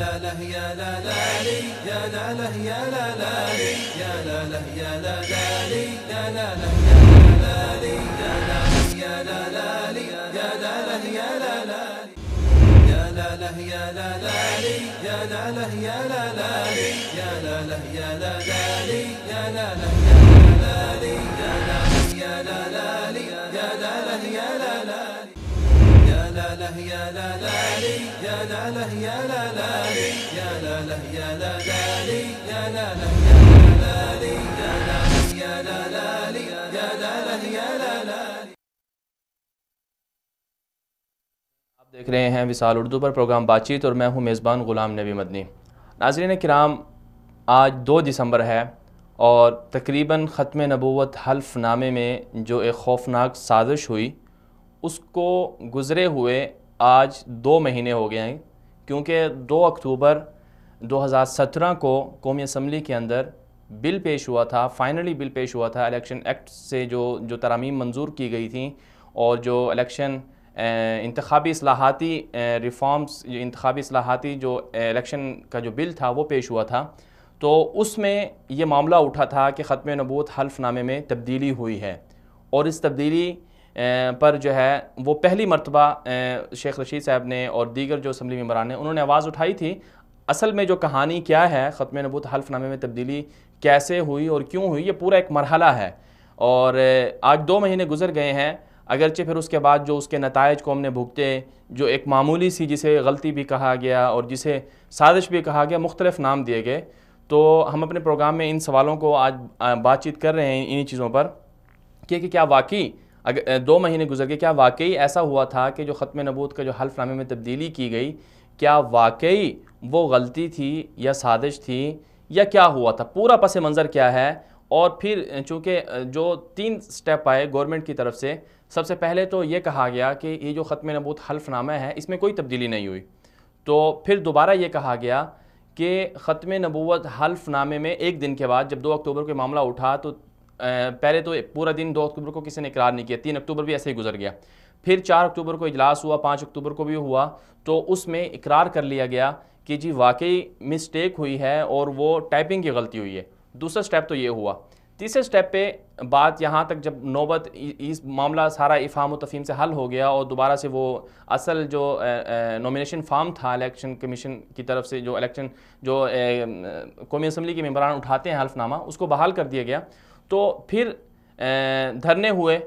لا لا يا لا لا لي يا لا لا يا لا لا لي يا لا لا يا لا لا لي يا لا لا يا لا لا لي يا لا لا يا لا لا لي يا لا لا يا لا لا لي يا لا لا يا لا لا لي يا لا لا يا لا لا لي يا لا لا يا لا لا لي يا لا لا يا لا لا لي يا لا لا يا لا لا لي يا لا لا يا لا لا لي يا لا لا يا لا لا لي يا لا لا يا لا لا لي يا لا لا يا لا لا لي يا لا لا يا لا لا لي يا لا لا يا لا لا لي يا لا لا يا لا لا لي. آپ دیکھ رہے ہیں وصال اردو پر پروگرام بات چیت اور میں ہوں میزبان غلام نبی مدنی. ناظرین کرام، آج 2 دسمبر ہے اور تقریباً ختم نبوت حلف نامے میں جو ایک خوفناک سازش ہوئی اس کو گزرے ہوئے آج 2 مہینے ہو گئے ہیں، کیونکہ 2 اکتوبر 2017 کو قومی اسمبلی کے اندر بل پیش ہوا تھا، فائنلی بل پیش ہوا تھا الیکشن ایکٹ سے جو ترامیم منظور کی گئی تھیں اور جو الیکشن انتخابی اصلاحاتی ریفارمز، انتخابی اصلاحاتی جو الیکشن کا جو بل تھا وہ پیش ہوا تھا. تو اس میں یہ معاملہ اٹھا تھا کہ ختم نبوت حلف نامے میں تبدیلی ہوئی ہے اور اس تبدیلی پر جو ہے وہ پہلی مرتبہ شیخ رشید صاحب نے اور دیگر جو اسمبلی ممبران نے انہوں نے آواز اٹھائی تھی. اصل میں جو کہانی کیا ہے، ختم نبوت حلف نامے میں تبدیلی کیسے ہوئی اور کیوں ہوئی، یہ پورا ایک مرحلہ ہے اور آج 2 مہینے گزر گئے ہیں. اگرچہ پھر اس کے بعد جو اس کے نتائج کو ہم نے بھگتے، جو ایک معمولی سی جسے غلطی بھی کہا گیا اور جسے سازش بھی کہا گیا، مختلف نام دیے گئے. تو ہم اپنے پروگرام میں ان سوالوں کو آج بات چیت کر رہے ہیں انہی چیزوں پر کہ کیا واقعی 2 مہینے گزر گئے، کیا واقعی ایسا ہوا تھا کہ جو ختم نبوت کا جو حلف نامے میں تبدیلی کی گئی، کیا واقعی وہ غلطی تھی یا سازش تھی یا کیا ہوا تھا، پورا پس منظر کیا ہے. اور پھر چونکہ جو 3 سٹیپ آئے گورنمنٹ کی طرف سے، سب سے پہلے تو یہ کہا گیا کہ یہ جو ختم نبوت حلف نامہ ہے اس میں کوئی تبدیلی نہیں ہوئی. تو پھر دوبارہ یہ کہا گیا کہ ختم نبوت حلف نامے میں 1 دن کے بعد جب 2 اکتوبر کو معاملہ اٹھا تو پہلے تو پورا دن 2 اکتوبر کو کسی نے اقرار نہیں کیا، 3 اکتوبر بھی ایسے ہی گزر گیا. پھر 4 اکتوبر کو اجلاس ہوا، 5 اکتوبر کو بھی ہوا، تو اس میں اقرار کر لیا گیا کہ جی واقعی مسٹیک ہوئی ہے اور وہ ٹائپنگ کی غلطی ہوئی ہے. دوسرا سٹیپ تو یہ ہوا. تیسرے سٹیپ پہ بات یہاں تک جب نوبت اس معاملہ سارا افہام و تفہیم سے حل ہو گیا اور دوبارہ سے وہ اصل جو نومینیشن فارم تھا الیکشن کمیشن کی طرف سے، جو الیکشن جو قومی اسمبلی کے ممبران اٹھاتے ہیں حلف نامہ، اس کو بحال کر دیا گیا. تو پھر دھرنے ہوئے.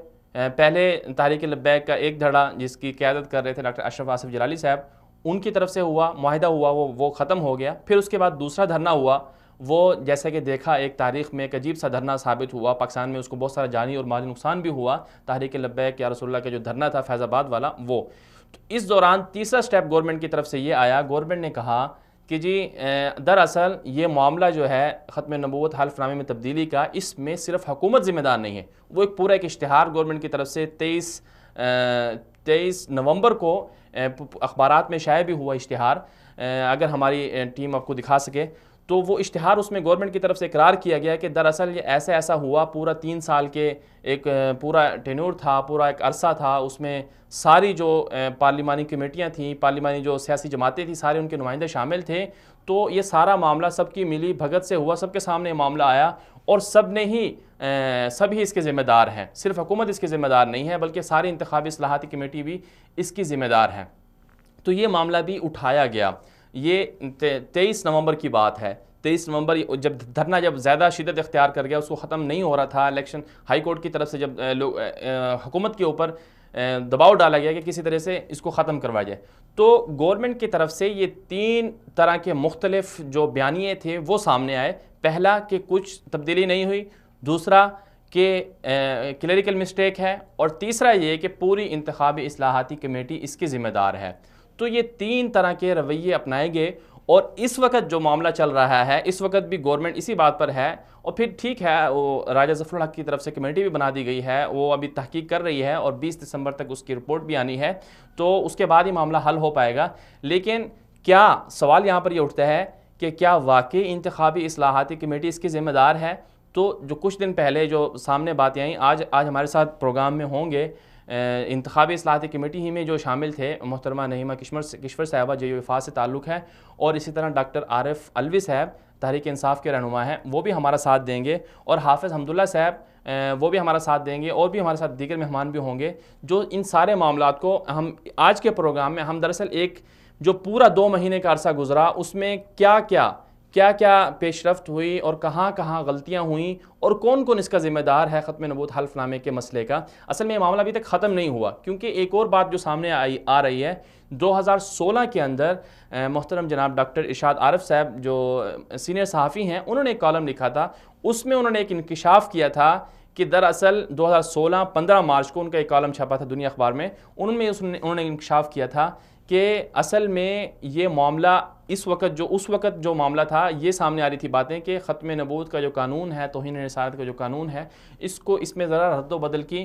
پہلے تحریک لبیک کا ایک دھڑا جس کی قیادت کر رہے تھے ڈاکٹر اشرف آصف جلالی صاحب، ان کی طرف سے ہوا، معاہدہ ہوا، وہ ختم ہو گیا. پھر اس کے بعد دوسرا دھرنا ہوا، وہ جیسا کہ دیکھا ایک تاریخ میں ایک عجیب سا دھرنا ثابت ہوا. پاکستان میں اس کو بہت سارا جانی اور مالی نقصان بھی ہوا. تحریک لبیک یا رسول اللہ کا جو دھرنا تھا فیض آباد والا وہ. اس دوران تیسرا سٹیپ گورنمنٹ کی طرف سے یہ آیا، گورنمنٹ نے کہا کہ جی دراصل یہ معاملہ جو ہے ختم نبوت حلف نامے میں تبدیلی کا، اس میں صرف حکومت ذمہ دار نہیں ہے. وہ ایک پورا ایک اشتہار گورنمنٹ کی طرف سے 23 نومبر کو اخبارات میں شائع بھی ہوا اشتہار، اگر ہماری ٹیم آپ کو دکھا سکے تو وہ اشتہار، اس میں گورنمنٹ کی طرف سے اقرار کیا گیا کہ دراصل یہ ایسا ہوا. پورا 3 سال کے ایک پورا ٹینور تھا، پورا ایک عرصہ تھا، اس میں ساری جو پارلیمانی کمیٹیاں تھیں، پارلیمانی جو سیاسی جماعتیں تھیں، سارے ان کے نمائندے شامل تھے. تو یہ سارا معاملہ سب کی ملی بھگت سے ہوا، سب کے سامنے معاملہ آیا اور سبھی اس کے ذمہ دار ہیں. صرف حکومت اس کے ذمہ دار نہیں ہے بلکہ ساری انتخابی اصلاحاتی کمیٹی بھی اس کی ذمہ دار ہے. تو یہ معاملہ بھی اٹھایا گیا. یہ 23 نومبر کی بات ہے. 23 نومبر جب دھرنا جب زیادہ شدت اختیار کر گیا، اس کو ختم نہیں ہو رہا تھا، الیکشن ہائی کورٹ کی طرف سے جب حکومت کے اوپر دباؤ ڈالا گیا کہ کسی طرح سے اس کو ختم کروایا جائے، تو گورنمنٹ کی طرف سے یہ 3 طرح کے مختلف جو بیانیے تھے وہ سامنے آئے. پہلا کہ کچھ تبدیلی نہیں ہوئی، دوسرا کہ کلیریکل مسٹیک ہے، اور تیسرا یہ کہ پوری انتخابی اصلاحاتی کمیٹی اس کی ذمہ دار ہے. تو یہ 3 طرح کے رویے اپنائے گئے اور اس وقت جو معاملہ چل رہا ہے، اس وقت بھی گورنمنٹ اسی بات پر ہے. اور پھر ٹھیک ہے، وہ راجہ ظفر الحق کی طرف سے کمیٹی بھی بنا دی گئی ہے، وہ ابھی تحقیق کر رہی ہے اور 20 دسمبر تک اس کی رپورٹ بھی آنی ہے، تو اس کے بعد ہی معاملہ حل ہو پائے گا. لیکن کیا سوال یہاں پر یہ اٹھتا ہے کہ کیا واقعی انتخابی اصلاحاتی کمیٹی اس کی ذمہ دار ہے؟ تو جو کچھ دن پہلے جو سامنے باتیں آئیں، آج ہمارے ساتھ پروگرام میں ہوں گے انتخابی اصلاحاتی کمیٹی ہی میں جو شامل تھے محترمہ نعیمہ کشور صاحبہ جو وفاق سے تعلق ہے، اور اسی طرح ڈاکٹر عارف الوی صاحب تحریک انصاف کے رہنما ہیں، وہ بھی ہمارا ساتھ دیں گے، اور حافظ حمداللہ صاحب وہ بھی ہمارا ساتھ دیں گے، اور بھی ہمارے ساتھ دیگر مہمان بھی ہوں گے، جو ان سارے معاملات کو ہم آج کے پروگرام میں ہم دراصل ایک جو پورا 2 مہینے کا عرصہ گزرا اس میں کیا کیا پیش رفت ہوئی اور کہاں کہاں غلطیاں ہوئیں اور کون کون اس کا ذمہ دار ہے ختم نبوت حلف نامے کے مسئلے کا. اصل میں یہ معاملہ ابھی تک ختم نہیں ہوا، کیونکہ ایک اور بات جو سامنے آ رہی ہے 2016 کے اندر محترم جناب ڈاکٹر ارشاد عارف صاحب جو سینئر صحافی ہیں، انہوں نے ایک کالم لکھا تھا، اس میں انہوں نے ایک انکشاف کیا تھا کہ دراصل 2016 15 مارچ کو ان کا ایک کالم چھپا تھا دنیا اخبار میں، انہوں نے انکشاف کیا تھا کہ اصل میں یہ معاملہ اس وقت جو معاملہ تھا، یہ سامنے آ رہی تھی باتیں کہ ختم نبوت کا جو قانون ہے، توہین رسالت کا جو قانون ہے، اس میں ذرا رد و بدل کی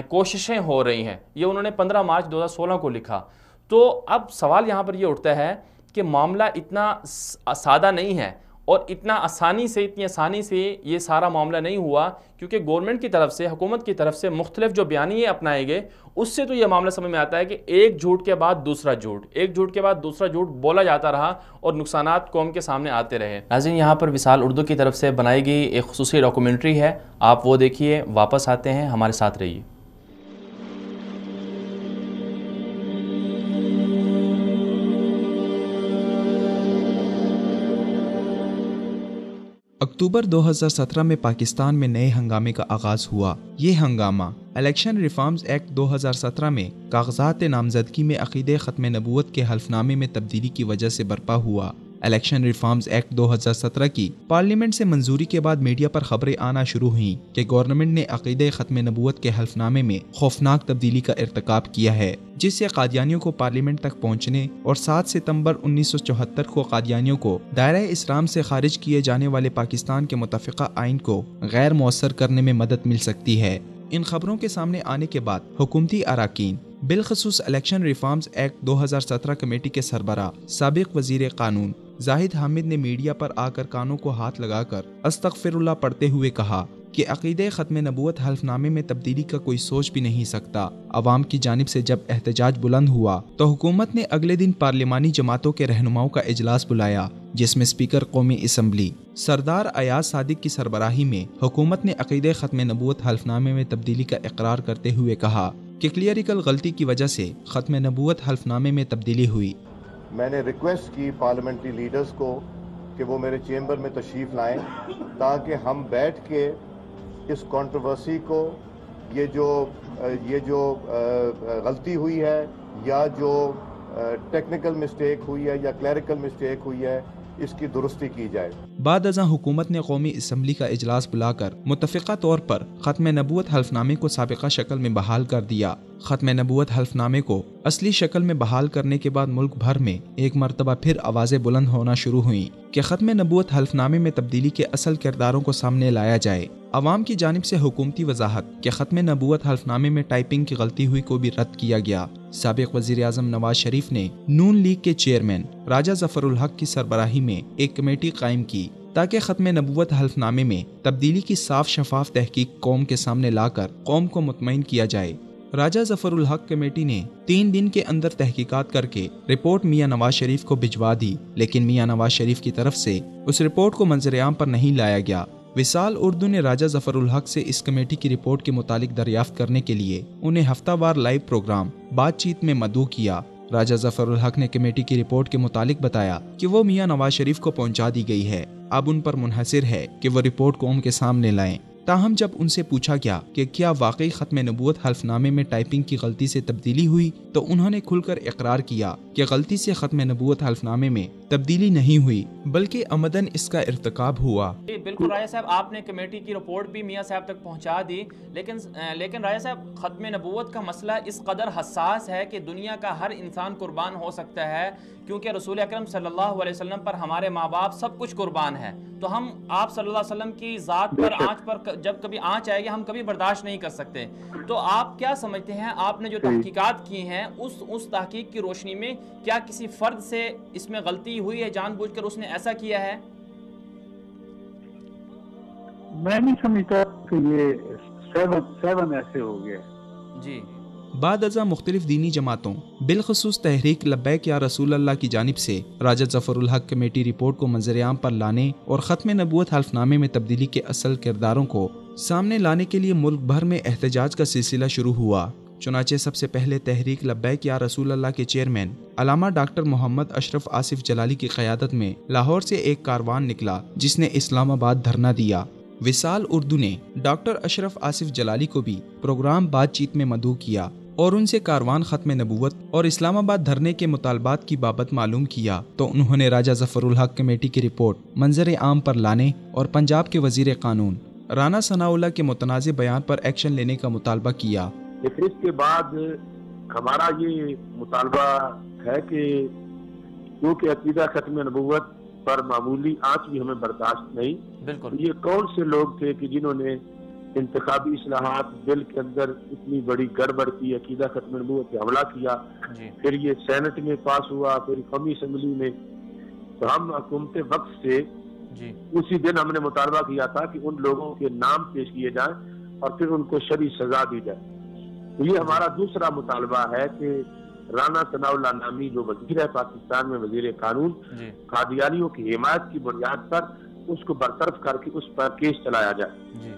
کوششیں ہو رہی ہیں. یہ انہوں نے 15 مارچ 2016 کو لکھا. تو اب سوال یہاں پر یہ اٹھتا ہے کہ معاملہ اتنا سادہ نہیں ہے اور اتنی آسانی سے یہ سارا معاملہ نہیں ہوا، کیونکہ گورنمنٹ کی طرف سے، حکومت کی طرف سے مختلف جو بیانیے اپنائے گئے، اس سے تو یہ معاملہ سمجھ میں آتا ہے کہ ایک جھوٹ کے بعد دوسرا جھوٹ بولا جاتا رہا اور نقصانات قوم کے سامنے آتے رہے. ناظرین، یہاں پر وصال اردو کی طرف سے بنائی گئی ایک خصوصی ڈاکومنٹری ہے، آپ وہ دیکھیے، واپس آتے ہیں، ہمارے ساتھ رہیے. اکتوبر 2017 میں پاکستان میں نئے ہنگامے کا آغاز ہوا. یہ ہنگامہ الیکشن ریفارمز ایکٹ 2017 میں کاغذات نامزدگی میں عقیدے ختم نبوت کے حلف نامے میں تبدیلی کی وجہ سے برپا ہوا. الیکشن ریفارمز ایکٹ 2017 کی پارلیمنٹ سے منظوری کے بعد میڈیا پر خبریں آنا شروع ہوئیں کہ گورنمنٹ نے عقیدے ختم نبوت کے حلف نامے میں خوفناک تبدیلی کا ارتکاب کیا ہے، جس سے قادیانیوں کو پارلیمنٹ تک پہنچنے اور 7 ستمبر 1974 کو قادیانیوں کو دائرہ اسلام سے خارج کیے جانے والے پاکستان کے متفقہ آئین کو غیر مؤثر کرنے میں مدد مل سکتی ہے. ان خبروں کے سامنے آنے کے بعد حکومتی اراکین، بالخصوص الیکشن ریفارمز ایکٹ 2017 کمیٹی کے سربراہ سابق وزیر قانون زاہد حامد نے میڈیا پر آ کر کانوں کو ہاتھ لگا کر استغفر اللہ پڑھتے ہوئے کہا کہ عقیدے ختم نبوت حلف نامے میں تبدیلی کا کوئی سوچ بھی نہیں سکتا. عوام کی جانب سے جب احتجاج بلند ہوا تو حکومت نے اگلے دن پارلیمانی جماعتوں کے رہنماؤں کا اجلاس بلایا، جس میں اسپیکر قومی اسمبلی سردار ایاز صادق کی سربراہی میں حکومت نے عقیدے ختم نبوت حلف نامے میں تبدیلی کا اقرار کرتے ہوئے کہا کہ کلیئریکل غلطی کی وجہ سے ختم نبوت حلف نامے میں تبدیلی ہوئی. میں نے ریکویسٹ کی پارلیمنٹری لیڈرز کو کہ وہ میرے چیمبر میں تشریف لائیں تاکہ ہم بیٹھ کے اس کنٹروورسی کو، یہ جو غلطی ہوئی ہے یا جو ٹیکنیکل مسٹیک ہوئی ہے یا کلیریکل مسٹیک ہوئی ہے، اس کی درستی کی جائے. بعد ازاں حکومت نے قومی اسمبلی کا اجلاس بلا کر متفقہ طور پر ختم نبوت حلف نامے کو سابقہ شکل میں بحال کر دیا. ختم نبوت حلف نامے کو اصلی شکل میں بحال کرنے کے بعد ملک بھر میں ایک مرتبہ پھر آوازیں بلند ہونا شروع ہوئیں کہ ختم نبوت حلف نامے میں تبدیلی کے اصل کرداروں کو سامنے لایا جائے. عوام کی جانب سے حکومتی وضاحت کہ ختم نبوت حلف نامے میں ٹائپنگ کی غلطی ہوئی کو بھی رد کیا گیا. سابق وزیر اعظم نواز شریف نے نون لیگ کے چیئرمین راجہ ظفر الحق کی سربراہی میں ایک کمیٹی قائم کی تاکہ ختم نبوت حلف نامے میں تبدیلی کی صاف شفاف تحقیق قوم کے سامنے لا کر قوم کو مطمئن کیا جائے. راجہ ظفر الحق کمیٹی نے 3 دن کے اندر تحقیقات کر کے رپورٹ میاں نواز شریف کو بھجوا دی، لیکن میاں نواز شریف کی طرف سے اس رپورٹ کو منظر عام پر نہیں لایا گیا. وصال اردو نے راجہ ظفر الحق سے اس کمیٹی کی رپورٹ کے متعلق دریافت کرنے کے لیے انہیں ہفتہ وار لائیو پروگرام بات چیت میں مدعو کیا. راجہ ظفر الحق نے کمیٹی کی رپورٹ کے متعلق بتایا کہ وہ میاں نواز شریف کو پہنچا دی گئی ہے، اب ان پر منحصر ہے کہ وہ رپورٹ قوم کے سامنے لائیں. تاہم جب ان سے پوچھا گیا کہ کیا واقعی ختم نبوت حلف نامے میں ٹائپنگ کی غلطی سے تبدیلی ہوئی تو انہوں نے کھل کر اقرار کیا کہ غلطی سے ختم نبوت حلف نامے میں تبدیلی نہیں ہوئی بلکہ عمدن اس کا ارتکاب ہوا. بالکل راجہ صاحب، آپ نے کمیٹی کی رپورٹ بھی میاں صاحب تک پہنچا دی، لیکن راجہ صاحب ختم نبوت کا مسئلہ اس قدر حساس ہے کہ دنیا کا ہر انسان قربان ہو سکتا ہے، کیونکہ رسول اکرم صلی اللہ علیہ وسلم پر ہمارے ماں باپ سب کچھ قربان ہے. تو ہم آپ صلی اللہ علیہ وسلم کی ذات پر آنچ پر جب کبھی آنچ آئے گی ہم کبھی برداشت نہیں کر سکتے. تو آپ کیا سمجھتے ہیں، آپ نے جو تحقیقات کی ہیں اس تحقیق کی روشنی میں کیا کسی فرد سے اس میں غلطی ہوئی ہے، جان بوجھ کر اس نے ایسا کیا ہے؟ میں نہیں سمجھتا کہ یہ 7 ایسے ہو گیا. جی بعد ازاں مختلف دینی جماعتوں بالخصوص تحریک لبیک یا رسول اللہ کی جانب سے راجہ ظفر الحق کمیٹی رپورٹ کو منظر عام پر لانے اور ختم نبوت حلف نامے میں تبدیلی کے اصل کرداروں کو سامنے لانے کے لیے ملک بھر میں احتجاج کا سلسلہ شروع ہوا۔ چنانچہ سب سے پہلے تحریک لبیک یا رسول اللہ کے چیئرمین علامہ ڈاکٹر محمد اشرف آصف جلالی کی قیادت میں لاہور سے ایک کاروان نکلا جس نے اسلام آباد دھرنا دیا۔ وصال اردو نے ڈاکٹر اشرف آصف جلالی کو بھی پروگرام بات چیت میں مدعو کیا اور ان سے کاروان ختم نبوت اور اسلام آباد دھرنے کے مطالبات کی بابت معلوم کیا تو انہوں نے راجہ ظفر الحق کمیٹی کی رپورٹ منظر عام پر لانے اور پنجاب کے وزیر قانون رانا ثناء اللہ کے متنازع بیان پر ایکشن لینے کا مطالبہ کیا۔ لیکن اس کے بعد ہمارا یہ مطالبہ ہے کہ کیونکہ عقیدہ ختم نبوت پر معمولی آنچ بھی ہمیں برداشت نہیں۔ بالکل یہ کون سے لوگ تھے کہ جنہوں نے انتخابی اصلاحات بل کے اندر اتنی بڑی گڑبڑ کی، عقیدہ ختم نبوت پہ حملہ کیا، پھر یہ سینٹ میں پاس ہوا، پھر قومی اسمبلی میں۔ تو ہم حکومت وقت سے اسی دن ہم نے مطالبہ کیا تھا کہ ان لوگوں کے نام پیش کیے جائیں اور پھر ان کو شرعی سزا دی جائے۔ تو یہ ہمارا دوسرا مطالبہ ہے کہ رانا ثناء اللہ نامی جو وزیر ہے پاکستان میں، وزیر قانون، قادیانیوں کی حمایت کی بنیاد پر اس کو برطرف کر کے اس پر کیس چلایا جائے۔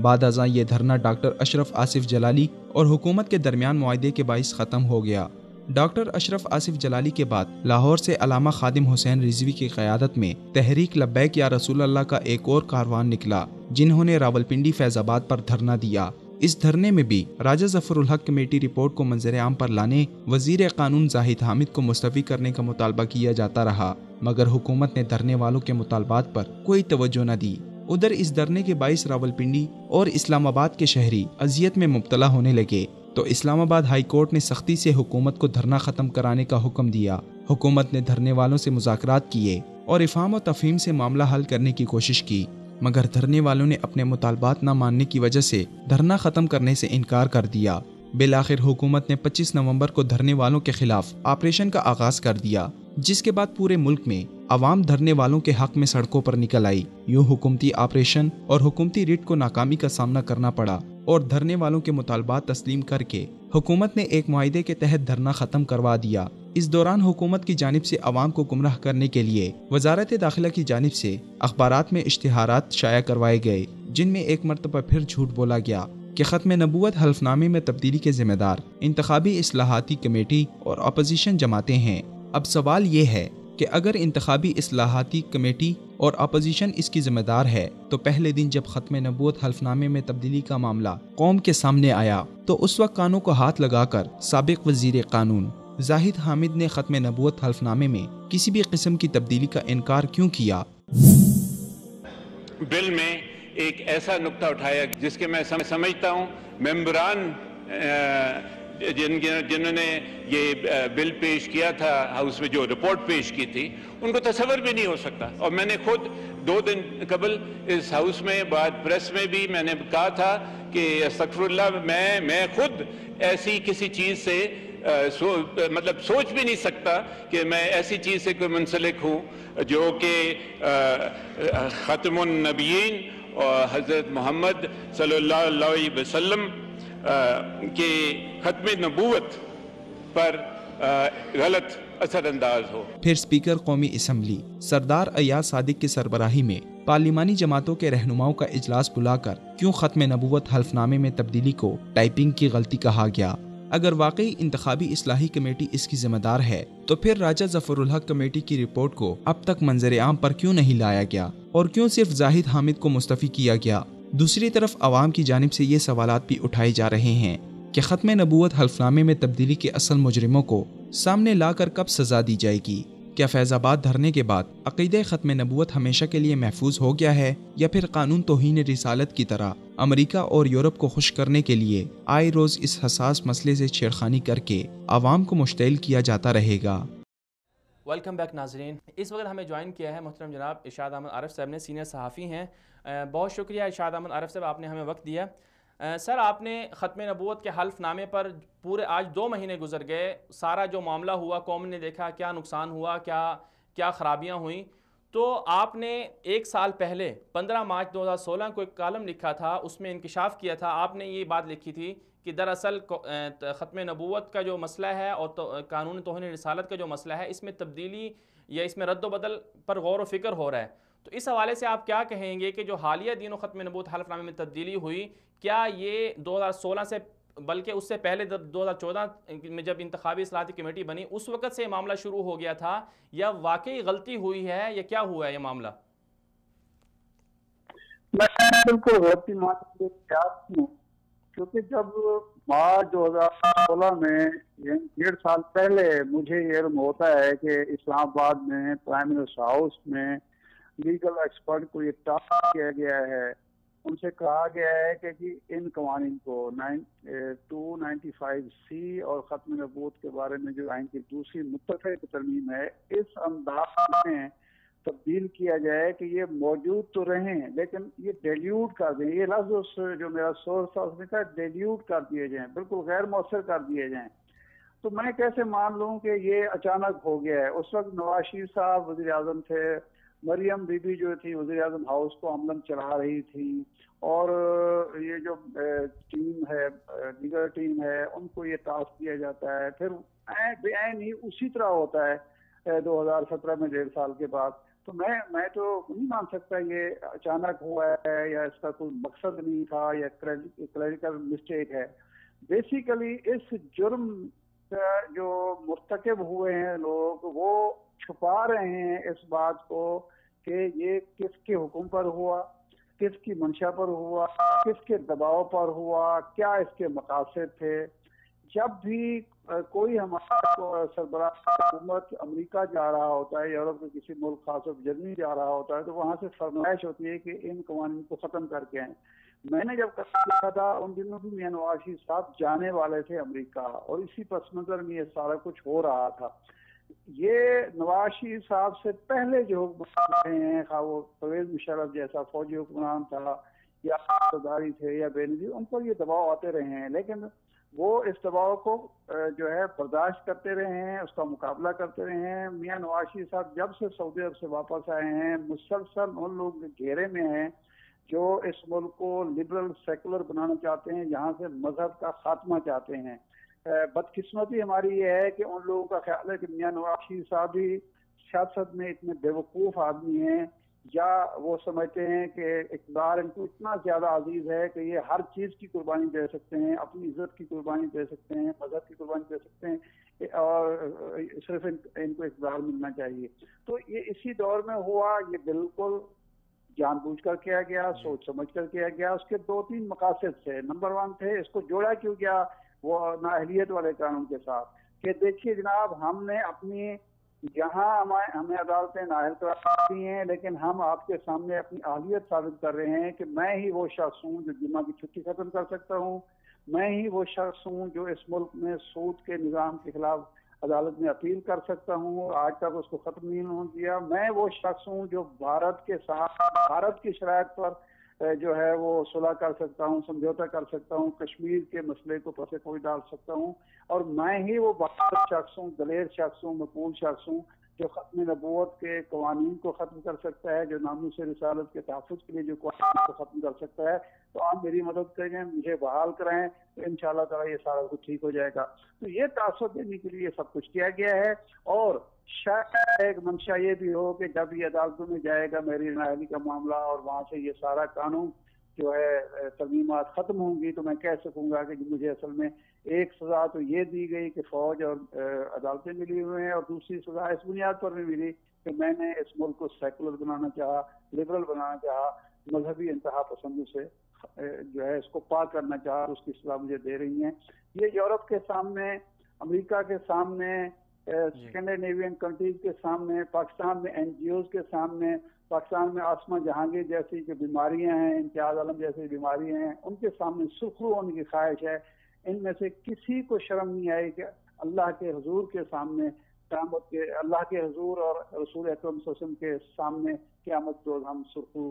بعد ازاں یہ دھرنا ڈاکٹر اشرف آصف جلالی اور حکومت کے درمیان معاہدے کے باعث ختم ہو گیا۔ ڈاکٹر اشرف آصف جلالی کے بعد لاہور سے علامہ خادم حسین رضوی کی قیادت میں تحریک لبیک یا رسول اللہ کا ایک اور کاروان نکلا جنہوں نے راولپنڈی فیض آباد پر دھرنا دیا۔ اس دھرنے میں بھی راجہ ظفر الحق کمیٹی رپورٹ کو منظر عام پر لانے وزیر قانون زاہد حامد کو مستعفی کرنے کا مطالبہ کیا جاتا رہا، مگر حکومت نے دھرنے والوں کے مطالبات پر کوئی توجہ نہ دی۔ ادھر اس دھرنے کے باعث راولپنڈی اور اسلام آباد کے شہری اذیت میں مبتلا ہونے لگے تو اسلام آباد ہائی کورٹ نے سختی سے حکومت کو دھرنا ختم کرانے کا حکم دیا۔ حکومت نے دھرنے والوں سے مذاکرات کیے اور افہام و تفہیم سے معاملہ حل کرنے کی کوشش کی، مگر دھرنے والوں نے اپنے مطالبات نہ ماننے کی وجہ سے دھرنا ختم کرنے سے انکار کر دیا۔ بالآخر حکومت نے 25 نومبر کو دھرنے والوں کے خلاف آپریشن کا آغاز کر دیا، جس کے بعد پورے ملک میں عوام دھرنے والوں کے حق میں سڑکوں پر نکل آئی۔ یوں حکومتی آپریشن اور حکومتی ریٹ کو ناکامی کا سامنا کرنا پڑا اور دھرنے والوں کے مطالبات تسلیم کر کے حکومت نے ایک معاہدے کے تحت دھرنا ختم کروا دیا۔ اس دوران حکومت کی جانب سے عوام کو گمراہ کرنے کے لیے وزارت داخلہ کی جانب سے اخبارات میں اشتہارات شائع کروائے گئے، جن میں ایک مرتبہ پھر جھوٹ بولا گیا کہ ختم نبوت حلف نامے میں تبدیلی کے ذمہ دار انتخابی اصلاحاتی کمیٹی اور اپوزیشن جماعتیں ہیں۔ اب سوال یہ ہے کہ اگر انتخابی اصلاحاتی کمیٹی اور اپوزیشن اس کی ذمہ دار ہے تو پہلے دن جب ختم نبوت حلف نامے میں تبدیلی کا معاملہ قوم کے سامنے آیا تو اس وقت کانوں کو ہاتھ لگا کر سابق وزیر قانون زاہد حامد نے ختم نبوت حلف نامے میں کسی بھی قسم کی تبدیلی کا انکار کیوں کیا؟ بل میں ایک ایسا نقطہ اٹھایا جس کے میں سمجھتا ہوں ممبران جنہوں نے یہ بل پیش کیا تھا ہاؤس میں، جو رپورٹ پیش کی تھی، ان کو تصور بھی نہیں ہو سکتا۔ اور میں نے خود 2 دن قبل اس ہاؤس میں بعد پریس میں بھی میں نے کہا تھا کہ استغفر اللہ، میں خود ایسی کسی چیز سے مطلب سوچ بھی نہیں سکتا کہ میں ایسی چیز سے کوئی منسلک ہوں جو کہ ختم النبیین اور حضرت محمد صلی اللہ علیہ وسلم کے ختم نبوت پر غلط اثر انداز ہو۔ پھر اسپیکر قومی اسمبلی سردار ایاز صادق کی سربراہی میں پارلیمانی جماعتوں کے رہنماؤں کا اجلاس بلا کر کیوں ختم نبوت حلف نامے میں تبدیلی کو ٹائپنگ کی غلطی کہا گیا؟ اگر واقعی انتخابی اصلاحی کمیٹی اس کی ذمہ دار ہے تو پھر راجہ ظفر الحق کمیٹی کی رپورٹ کو اب تک منظر عام پر کیوں نہیں لایا گیا اور کیوں صرف زاہد حامد کو مستعفی کیا گیا؟ دوسری طرف عوام کی جانب سے یہ سوالات بھی اٹھائے جا رہے ہیں کہ ختم نبوت حلف نامے میں تبدیلی کے اصل مجرموں کو سامنے لا کر کب سزا دی جائے گی؟ کیا فیض آباد دھرنے کے بعد عقیدہ ختم نبوت ہمیشہ کے لیے محفوظ ہو گیا ہے، یا پھر قانون توہین رسالت کی طرح امریکہ اور یورپ کو خوش کرنے کے لیے آئے روز اس حساس مسئلے سے چھیڑخانی کر کے عوام کو مشتعل کیا جاتا رہے گا؟ ویلکم بیک ناظرین، اس وقت ہمیں جوائن کیا ہے محترم جناب ارشاد احمد عارف صاحب نے، سینئر صحافی ہیں۔ بہت شکریہ ارشاد احمد عارف صاحب، آپ نے ہمیں وقت دیا۔ سر، آپ نے ختم نبوت کے حلف نامے پر پورے آج 2 مہینے گزر گئے، سارا جو معاملہ ہوا قوم نے دیکھا، کیا نقصان ہوا، کیا خرابیاں ہوئیں، تو آپ نے ایک سال پہلے 15 مارچ 2016 کو ایک کالم لکھا تھا، اس میں انکشاف کیا تھا، آپ نے یہ بات لکھی تھی کہ دراصل ختم نبوت کا جو مسئلہ ہے اور قانون توہین رسالت کا جو مسئلہ ہے، اس میں تبدیلی یا اس میں رد و بدل پر غور و فکر ہو رہا ہے. تو اس حوالے سے آپ کیا کہیں گے کہ جو حالیہ دین و ختم نبوت حلف نامے میں تبدیلی ہوئی، کیا یہ 2016 سے بلکہ اس سے پہلے 2014 میں جب انتخابی اصلاحاتی کمیٹی بنی اس وقت سے یہ معاملہ شروع ہو گیا تھا، یا واقعی غلطی ہوئی ہے، یا کیا ہوا ہے یہ معاملہ؟ میں بالکل غلطی مانتے ہوں، کیونکہ جب مارچ 2016 میں 1.5 سال پہلے مجھے یہ علم ہوتا ہے کہ اسلام آباد میں پرائم منسٹر ہاؤس میں لیگل ایکسپرٹ کو یہ ٹاسک کیا گیا ہے، ان سے کہا گیا ہے کہ جی ان قوانین کو 295C اور ختم نبوت کے بارے میں جو آئین کی دوسری متفق ترمیم ہے، اس انداز میں تبدیل کیا جائے کہ یہ موجود تو رہیں لیکن یہ ڈیلیوٹ کر دیں. یہ لفظ جو میرا سورس تھا اس میں کہا ڈیلیوٹ کر دیے جائیں، بالکل غیر مؤثر کر دیے جائیں. تو میں کیسے مان لوں کہ یہ اچانک ہو گیا ہے؟ اس وقت نواز شریف صاحب وزیر اعظم تھے، مریم بی بی جو تھی وزیر اعظم ہاؤس کو عملاً چلا رہی تھی، اور یہ جو ٹیم ہے، دیگر ٹیم ہے، ان کو یہ ٹاسک دیا جاتا ہے. پھر بے عین ہی اسی طرح ہوتا ہے 2017 میں 1.5 سال کے بعد. تو میں تو نہیں مان سکتا یہ اچانک ہوا ہے یا اس کا کوئی مقصد نہیں تھا یا کلیریکل مسٹیک ہے. بیسیکلی اس جرم جو مرتکب ہوئے ہیں لوگ، وہ چھپا رہے ہیں اس بات کو کہ یہ کس کے حکم پر ہوا، کس کی منشا پر ہوا، کس کے دباؤ پر ہوا، کیا اس کے مقاصد تھے. جب بھی کوئی ہمارا سربراہ حکومت امریکہ جا رہا ہوتا ہے، یورپ کے کسی ملک خاص طور پر جرمنی جا رہا ہوتا ہے، تو وہاں سے فرمائش ہوتی ہے کہ ان قوانین کو ختم کر کے آئیں. میں نے جب کہا تھا ان دنوں بھی میاں نواز شریف صاحب جانے والے تھے امریکہ، اور اسی پس منظر میں یہ سارا کچھ ہو رہا تھا. یہ نواز شریف صاحب سے پہلے جو حکمران رہے ہیں، خواہ وہ پرویز مشرف جیسا فوجی حکمران تھا یا صداری تھے یا بینظیر، ان پر یہ دباؤ آتے رہے ہیں، لیکن وہ اس دباؤ کو جو ہے برداشت کرتے رہے ہیں، اس کا مقابلہ کرتے رہے ہیں. میاں نواز شریف صاحب جب سے سعودی عرب سے واپس آئے ہیں مسلسل ان لوگ گھیرے میں ہیں جو اس ملک کو لبرل سیکولر بنانا چاہتے ہیں، یہاں سے مذہب کا خاتمہ چاہتے ہیں. بدقسمتی ہماری یہ ہے کہ ان لوگوں کا خیال ہے کہ میاں نواز شریف صاحب بھی سیاست میں اتنے بیوقوف آدمی ہیں، یا وہ سمجھتے ہیں کہ اقتدار ان کو اتنا زیادہ عزیز ہے کہ یہ ہر چیز کی قربانی دے سکتے ہیں، اپنی عزت کی قربانی دے سکتے ہیں، مذہب کی قربانی دے سکتے ہیں، اور صرف ان کو اقتدار ملنا چاہیے. تو یہ اسی دور میں ہوا. یہ بالکل جان بوجھ کر کیا گیا، سوچ سمجھ کر کیا گیا. اس کے 2-3 مقاصد تھے. نمبر 1 تھے، اس کو جوڑا کیوں گیا وہ نااہلیت والے قانون کے ساتھ، کہ دیکھیے جناب، ہم نے اپنی یہاں ہمیں عدالتیں نااہل کراتی ہیں، لیکن ہم آپ کے سامنے اپنی اہلیت ثابت کر رہے ہیں کہ میں ہی وہ شخص ہوں جو جمعہ کی چھٹی ختم کر سکتا ہوں، میں ہی وہ شخص ہوں جو اس ملک میں سود کے نظام کے خلاف عدالت میں اپیل کر سکتا ہوں اور آج تک اس کو ختم نہیں ہونے دیا. میں وہ شخص ہوں جو بھارت کے ساتھ بھارت کی شرائط پر جو ہے وہ صلح کر سکتا ہوں، سمجھوتا کر سکتا ہوں، کشمیر کے مسئلے کو پس کوئی ڈال سکتا ہوں، اور میں ہی وہ بہادر شخص ہوں، دلیر شخص ہوں، مقبول شخص ہوں جو ختم نبوت کے قوانین کو ختم کر سکتا ہے، جو ناموس رسالت کے تحفظ کے لیے جو قوانین کو ختم کر سکتا ہے. تو آپ میری مدد کریں، مجھے بحال کرائیں، تو انشاءاللہ تعالی یہ سارا کچھ ٹھیک ہو جائے گا. تو یہ تاثر دینے کے لیے سب کچھ کیا گیا ہے. اور شاید ایک منشا یہ بھی ہو کہ جب یہ عدالتوں میں جائے گا میری نااہلی کا معاملہ اور وہاں سے یہ سارا قانون جو ہے ترمیمات ختم ہوں گی، تو میں کہہ سکوں گا کہ مجھے اصل میں ایک سزا تو یہ دی گئی کہ فوج اور عدالتیں ملی ہوئے ہیں، اور دوسری سزا اس بنیاد پر بھی ملی کہ میں نے اس ملک کو سیکولر بنانا چاہا، لبرل بنانا چاہا، مذہبی انتہا پسندوں سے جو ہے اس کو پاک کرنا چاہا، اس کی سزا مجھے دے رہی ہیں. یہ یورپ کے سامنے، امریکہ کے سامنے، اسکینڈینیوین کنٹریز کے سامنے، پاکستان میں NGOs کے سامنے، پاکستان میں آسما جہانگیر جیسی جو بیماریاں ہیں، امتیاز عالم جیسی بیماریاں ہیں، ان کے سامنے سرخرو ہونے کی خواہش ہے. ان میں سے کسی کو شرم نہیں آئی کہ اللہ کے حضور کے سامنے قیامت کے، اللہ کے حضور اور رسول اکرم صلی اللہ علیہ وسلم کے سامنے قیامت روز ہم سرخرو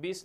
20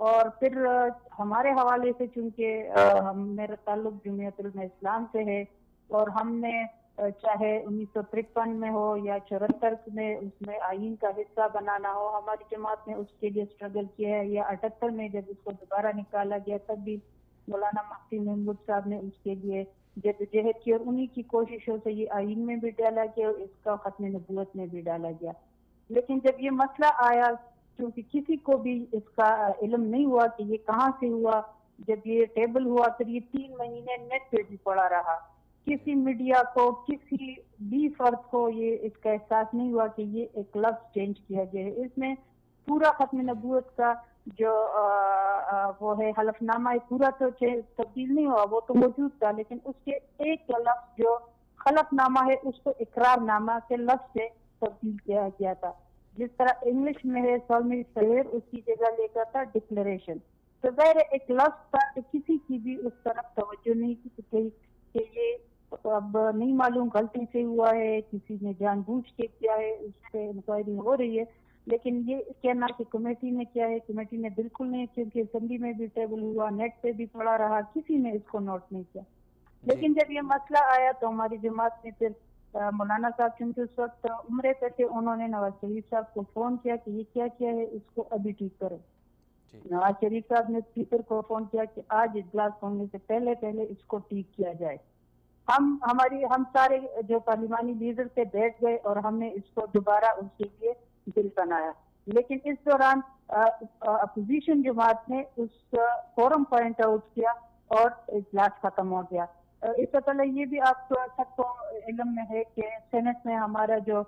اور پھر ہمارے حوالے سے چونکہ میرا تعلق جمعیت علماء اسلام سے ہے اور ہم نے چاہے 1953 میں ہو یا 74 میں اس میں آئین کا حصہ بنانا ہو، ہماری جماعت نے اس کے لیے اسٹرگل کیا ہے، یا 78 میں جب اس کو دوبارہ نکالا گیا تب بھی مولانا مفتی محمود صاحب نے اس کے لیے جدوجہد کی اور انہی کی کوششوں سے یہ آئین میں بھی ڈالا گیا اور اس کا ختم نبوت میں بھی ڈالا گیا۔ لیکن جب یہ مسئلہ آیا، کیونکہ کسی کو بھی اس کا علم نہیں ہوا کہ یہ کہاں سے ہوا، جب یہ ٹیبل ہوا پھر یہ 3 مہینے نیٹ پہ بھی پڑا رہا، کسی میڈیا کو کسی بھی فرد کو یہ اس کا احساس نہیں ہوا کہ یہ ایک لفظ چینج کیا گیا ہے۔ اس میں پورا ختم نبوت کا جو وہ ہے حلف نامہ پورا تو تبدیل نہیں ہوا، وہ تو موجود تھا، لیکن اس کے ایک لفظ جو حلف نامہ ہے اس کو اقرار نامہ کے لفظ سے تبدیل کیا گیا تھا۔ جس طرح انگلش میں ہے سالمی سویر، اس کی جگہ لے کر تھا ڈکلریشن۔ تو ظاہر ایک لفظ تھا کہ کسی کی بھی اس طرف توجہ نہیں کی کہ یہ اب نہیں معلوم غلطی سے ہوا ہے، کسی نے جان بوجھ کے کیا ہے، اس پہ انکوائری ہو رہی ہے۔ لیکن یہ کہنا کہ کمیٹی نے کیا ہے، کمیٹی نے بالکل نہیں، کیونکہ اسمبلی میں بھی ٹیبل ہوا، نیٹ پہ بھی پڑا رہا، کسی نے اس کو نوٹ نہیں کیا۔ لیکن جب یہ مسئلہ آیا تو ہماری جماعت نے پھر مولانا صاحب چونکہ اس وقت عمرے پہ تھے، انہوں نے نواز شریف صاحب کو فون کیا کہ یہ کیا کیا ہے، اس کو ابھی ٹھیک کرو۔ نواز شریف صاحب نے اسپیکر کو فون کیا کہ آج اجلاس ہونے سے پہلے اس کو ٹھیک کیا جائے۔ ہم سارے جو پارلیمانی لیڈر تھے بیٹھ گئے اور ہم نے اس کو دوبارہ اس کے لیے بل بنایا۔ لیکن اس دوران اپوزیشن جماعت نے اس فورم پوائنٹ آؤٹ کیا اور اجلاس ختم ہو گیا۔ اس سے پہلے یہ بھی آپ سب کو علم میں ہے کہ سینٹ میں ہمارا جو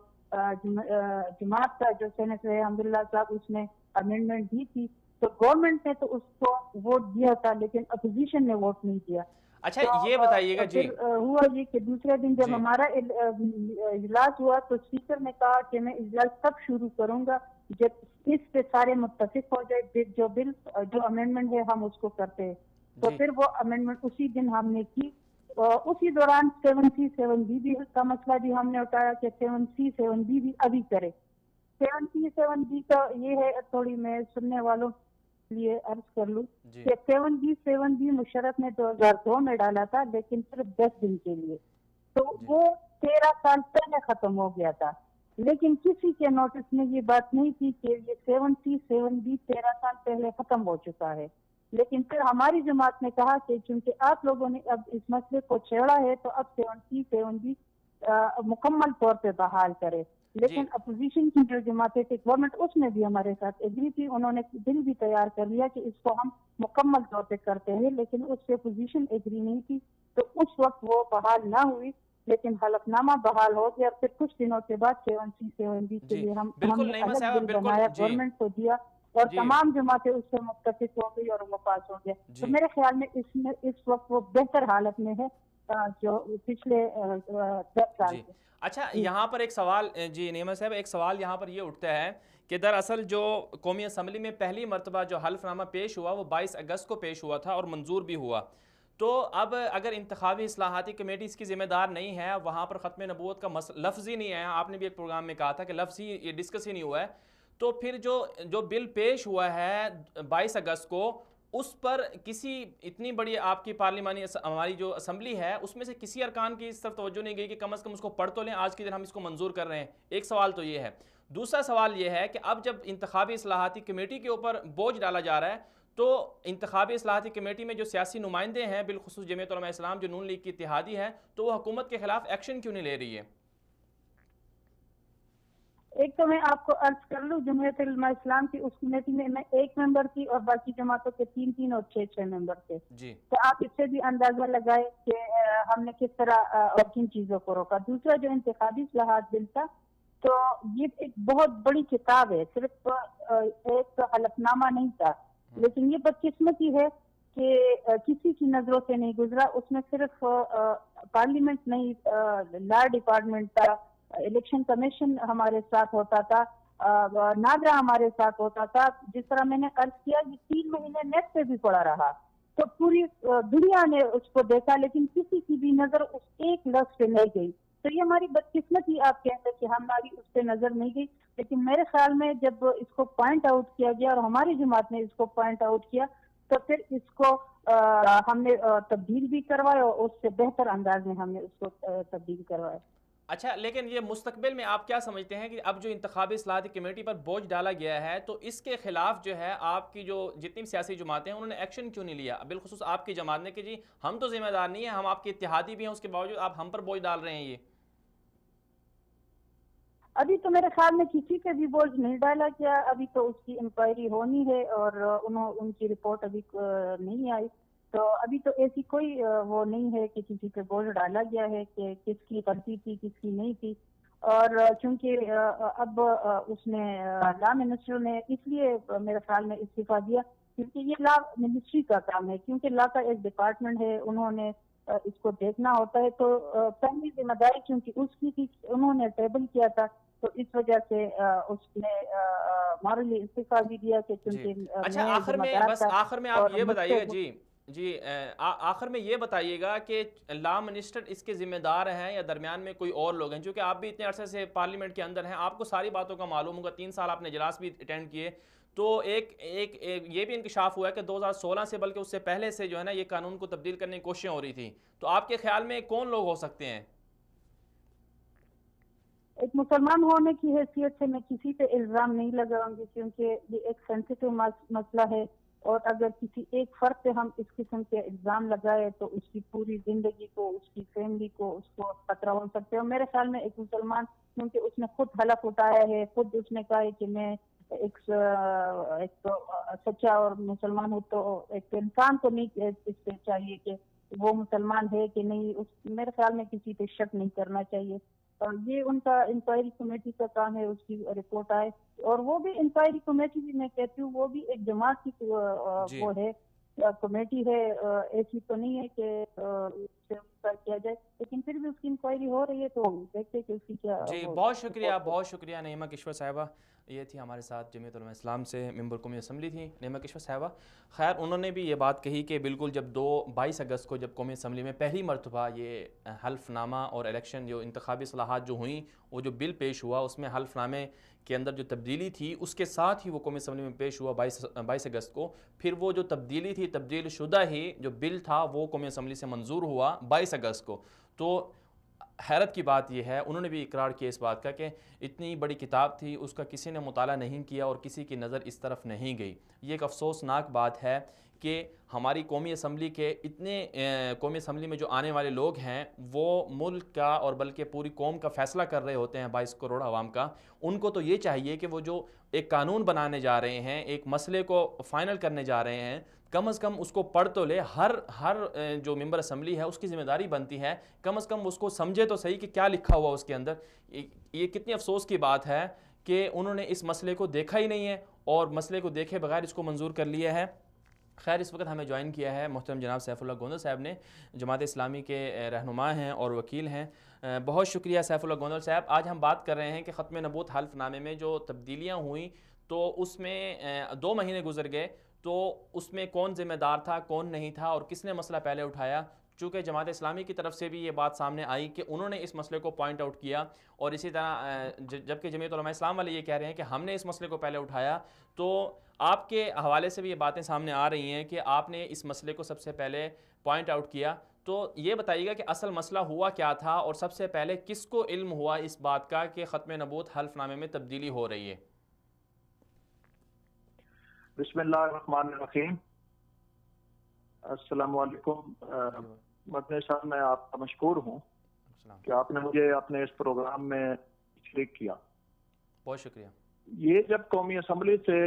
جماعت کا جو سینٹ ہے الحمدللہ صاحب، اس نے امینڈمنٹ دی تھی، تو گورنمنٹ نے تو اس کو ووٹ دیا تھا لیکن اپوزیشن نے ووٹ نہیں دیا۔ اچھا یہ بتائیے گا جی، ہوا یہ کہ دوسرے دن جب ہمارا اجلاس ہوا تو اسپیکر نے کہا کہ میں اجلاس تب شروع کروں گا جب اس پہ سارے متفق ہو جائے، جو امینڈمنٹ ہے ہم اس کو کرتے ہیں۔ تو پھر وہ امینڈمنٹ اسی دن ہم نے کی۔ اسی دوران 7C 7B بھی کا مسئلہ بھی ہم نے اٹھایا کہ 7C 7B بھی ابھی کرے۔ 7C 7B کا یہ ہے، تھوڑی میں سننے والوں لیے عرض کر لوں کہ 7B مشرف نے 2002 میں ڈالا تھا، لیکن صرف 10 دن کے لیے، تو وہ 13 سال پہلے ختم ہو گیا تھا۔ لیکن کسی کے نوٹس میں یہ بات نہیں تھی کہ یہ 7C 7B 13 سال پہلے ختم ہو چکا ہے۔ لیکن پھر ہماری جماعت نے کہا کہ چونکہ آپ لوگوں نے اب اس مسئلے کو چھیڑا ہے تو اب 7C 7B مکمل طور پہ بحال کرے۔ لیکن اپوزیشن کی جو جماعتیں تھی گورنمنٹ، اس نے بھی ہمارے ساتھ ایگری تھی، انہوں نے بل بھی تیار کر لیا کہ اس کو ہم مکمل طور پہ کرتے ہیں، لیکن اس سے اپوزیشن ایگری نہیں تھی، تو اس وقت وہ بحال نہ ہوئی۔ لیکن حلف نامہ بحال ہو گیا، پھر کچھ دنوں کے بعد 7C 7B کے لیے ہم نے الگ بل بنایا، گورنمنٹ کو دیا اور تمام جماعتیں اس سے متفق ہو گئی اور وہ پاس ہو گیا۔ تو میرے خیال میں اس وقت وہ بہتر حالت میں ہے جو پچھلے 10 سال سے۔ اچھا یہاں پر ایک سوال جی نعمت صاحب، ایک سوال یہاں پر یہ اٹھتا ہے کہ دراصل جو قومی اسمبلی میں پہلی مرتبہ جو حلف نامہ پیش ہوا وہ 22 اگست کو پیش ہوا تھا اور منظور بھی ہوا، تو اب اگر انتخابی اصلاحاتی کمیٹی اس کی ذمہ دار نہیں ہے، وہاں پر ختم نبوت کا لفظ ہی نہیں ہے، آپ نے بھی ایک پروگرام میں کہا تھا کہ لفظ ہی یہ ڈسکس ہی نہیں ہوا ہے، تو پھر جو بل پیش ہوا ہے 22 اگست کو، اس پر کسی اتنی بڑی آپ کی پارلیمانی ہماری جو اسمبلی ہے اس میں سے کسی ارکان کی اس طرف توجہ نہیں گئی کہ کم از کم اس کو پڑھ تو لیں، آج کے دن ہم اس کو منظور کر رہے ہیں۔ ایک سوال تو یہ ہے۔ دوسرا سوال یہ ہے کہ اب جب انتخابی اصلاحاتی کمیٹی کے اوپر بوجھ ڈالا جا رہا ہے تو انتخابی اصلاحاتی کمیٹی میں جو سیاسی نمائندے ہیں، بالخصوص جمعیت علماء اسلام جو نون لیگ کی اتحادی ہے، تو وہ حکومت کے خلاف ایکشن کیوں نہیں لے رہی ہے؟ ایک تو میں آپ کو عرض کر لوں، جمعیت علماء اسلام کی اس کمیٹی میں میں 1 ممبر تھی اور باقی جماعتوں کے 3 اور 6 ممبر تھے، تو آپ اس سے بھی اندازہ لگائے کہ ہم نے کس طرح اور کن چیزوں کو روکا۔ دوسرا جو انتخابی اصلاحات بل تھا، تو یہ ایک بہت بڑی کتاب ہے، صرف ایک حلف نامہ نہیں تھا، لیکن یہ بدقسمتی ہے کہ کسی کی نظروں سے نہیں گزرا۔ اس میں صرف پارلیمنٹ نہیں، لا ڈپارٹمنٹ تھا، الیکشن کمیشن ہمارے ساتھ ہوتا تھا، ناظرہ ہمارے ساتھ ہوتا تھا۔ جس طرح میں نے عرض کیا کہ 3 مہینے نیٹ پہ بھی پڑا رہا، تو پوری دنیا نے اس کو دیکھا، لیکن کسی کی بھی نظر اس ایک لفظ پہ نہیں گئی۔ تو یہ ہماری بدقسمتی آپ کے اندر کہ ہماری اس پہ نظر نہیں گئی. لیکن میرے خیال میں جب اس کو پوائنٹ آؤٹ کیا گیا اور ہماری جماعت نے اس کو پوائنٹ آؤٹ کیا تو پھر اس کو ہم نے تبدیل بھی کروایا اور اس سے بہتر انداز میں ہم نے اس کو تبدیل کروایا. اچھا، لیکن یہ مستقبل میں آپ کیا سمجھتے ہیں کہ اب جو انتخابی اصلاحاتی کمیٹی پر بوجھ ڈالا گیا ہے تو اس کے خلاف جو ہے آپ کی جو جتنی سیاسی جماعتیں ہیں انہوں نے ایکشن کیوں نہیں لیا؟ بالخصوص آپ کی جماعت نے کہ جی ہم تو ذمہ دار نہیں ہیں، ہم آپ کے اتحادی بھی ہیں، اس کے باوجود آپ ہم پر بوجھ ڈال رہے ہیں. یہ ابھی تو میرے خیال میں کسی پہ بھی بوجھ نہیں ڈالا گیا. ابھی تو اس کی انکوائری ہونی ہے اور ان کی رپورٹ ابھی نہیں آئی. تو ابھی تو ایسی کوئی وہ نہیں ہے کہ کسی پہ بوجھ ڈالا گیا ہے کہ کس کی غلطی تھی کس کی نہیں تھی. اور چونکہ اب اس نے لا منسٹر نے اس لیے میرے خیال میں استعفیٰ دیا کیونکہ یہ لا منسٹری کا کام ہے، کیونکہ لا کا ایک ڈپارٹمنٹ ہے، انہوں نے اس کو دیکھنا ہوتا ہے. تو پہلی ذمہ داری چونکہ اس کی تھی، انہوں نے ٹیبل کیا تھا تو اس وجہ سے اس نے ہمارے لیے استعفیٰ بھی دیا کہ چونکہ اچھا آخر میں آپ یہ بتائیے گا جی آخر میں یہ بتائیے گا کہ لا منسٹر اس کے ذمہ دار ہیں یا درمیان میں کوئی اور لوگ ہیں؟ چونکہ آپ بھی اتنے عرصے سے پارلیمنٹ کے اندر ہیں، آپ کو ساری باتوں کا معلوم ہوگا، 3 سال آپ نے اجلاس بھی اٹینڈ کیے. تو ایک یہ بھی انکشاف ہوا ہے کہ 2016 سے بلکہ اس سے پہلے سے جو ہے نا یہ قانون کو تبدیل کرنے کی کوششیں ہو رہی تھی. تو آپ کے خیال میں کون لوگ ہو سکتے ہیں؟ ایک مسلمان ہونے کی حیثیت سے میں کسی پہ الزام نہیں لگاؤں گی کیونکہ یہ ایک سینسیٹیو مسئلہ ہے، اور اگر کسی ایک فرد پہ ہم اس قسم کے الزام لگائے تو اس کی پوری زندگی کو، اس کی فیملی کو، اس کو خطرہ ہو سکتے ہیں. میرے خیال میں ایک مسلمان کیونکہ اس نے خود حلف اٹھایا ہے، خود اس نے کہا ہے کہ میں ایک سچا اور مسلمان ہوں، تو ایک انسان کو نہیں اس پہ چاہیے کہ وہ مسلمان ہے کہ نہیں. میرے خیال میں کسی پہ شک نہیں کرنا چاہیے. یہ ان کا انکوائری کمیٹی کا کام ہے، اس کی رپورٹ آئے. اور وہ بھی انکوائری کمیٹی بھی میں کہتی ہوں وہ بھی ایک جماعت کی وہ ہے، کمیٹی ہے، ایسی تو نہیں ہے کہ کیا جائے، لیکن پھر بھی اس کی انکوائری ہو رہی ہے تو دیکھتے کہ اس کی کیا. جی بہت شکریہ نعیمہ کشور صاحبہ. یہ تھی ہمارے ساتھ جمعیت علماء اسلام سے ممبر قومی اسمبلی تھی نعیمہ کشور صاحبہ. خیر انہوں نے بھی یہ بات کہی کہ بالکل جب 22 اگست کو جب قومی اسمبلی میں پہلی مرتبہ یہ حلف نامہ اور الیکشن جو انتخابی اصلاحات جو ہوئیں وہ جو بل پیش ہوا اس میں حلف نامے کے اندر جو تبدیلی تھی اس کے ساتھ ہی وہ قومی اسمبلی میں پیش ہوا 22 اگست کو. پھر وہ جو تبدیلی تھی تبدیل شدہ ہی جو بل تھا وہ قومی اسمبلی سے منظور ہوا 22 اگست کو. تو حیرت کی بات یہ ہے انہوں نے بھی اقرار کیا اس بات کا کہ اتنی بڑی کتاب تھی اس کا کسی نے مطالعہ نہیں کیا اور کسی کی نظر اس طرف نہیں گئی. یہ ایک افسوسناک بات ہے کہ ہماری قومی اسمبلی کے اتنے قومی اسمبلی میں جو آنے والے لوگ ہیں وہ ملک کا اور بلکہ پوری قوم کا فیصلہ کر رہے ہوتے ہیں 22 کروڑ عوام کا. ان کو تو یہ چاہیے کہ وہ جو ایک قانون بنانے جا رہے ہیں، ایک مسئلے کو فائنل کرنے جا رہے ہیں، کم از کم اس کو پڑھ تو لے. ہر جو ممبر اسمبلی ہے اس کی ذمہ داری بنتی ہے کم از کم اس کو سمجھے تو صحیح کہ کیا لکھا ہوا اس کے اندر. یہ کتنی افسوس کی بات ہے کہ انہوں نے اس مسئلے کو دیکھا ہی نہیں ہے اور مسئلے کو دیکھے بغیر اس کو منظور کر لیا ہے. خیر اس وقت ہمیں جوائن کیا ہے محترم جناب سیف اللہ گوندل صاحب نے، جماعت اسلامی کے رہنما ہیں اور وکیل ہیں. بہت شکریہ سیف اللہ گوندل صاحب. آج ہم بات کر رہے ہیں کہ ختم نبوت حلف نامے میں جو تبدیلیاں ہوئیں تو اس میں 2 مہینے گزر گئے، تو اس میں کون ذمہ دار تھا کون نہیں تھا اور کس نے مسئلہ پہلے اٹھایا. چونکہ جماعت اسلامی کی طرف سے بھی یہ بات سامنے آئی کہ انہوں نے اس مسئلے کو پوائنٹ آؤٹ کیا، اور اسی طرح جبکہ جمعیت علماء اسلام والے یہ کہہ رہے ہیں کہ ہم نے اس مسئلے کو پہلے اٹھایا. تو آپ کے حوالے سے بھی یہ باتیں سامنے آ رہی ہیں کہ آپ نے اس مسئلے کو سب سے پہلے پوائنٹ آؤٹ کیا. تو یہ بتائیے گا کہ اصل مسئلہ ہوا کیا تھا اور سب سے پہلے کس کو علم ہوا اس بات کا کہ ختم نبوت حلف نامے میں تبدیلی ہو رہی ہے؟ بسم اللہ الرحمن الرحیم. السلام علیکم. مدنی صاحب میں آپ کا مشکور ہوں کہ آپ نے مجھے اپنے اس پروگرام میں شریک کیا. بہت شکریہ. یہ جب قومی اسمبلی سے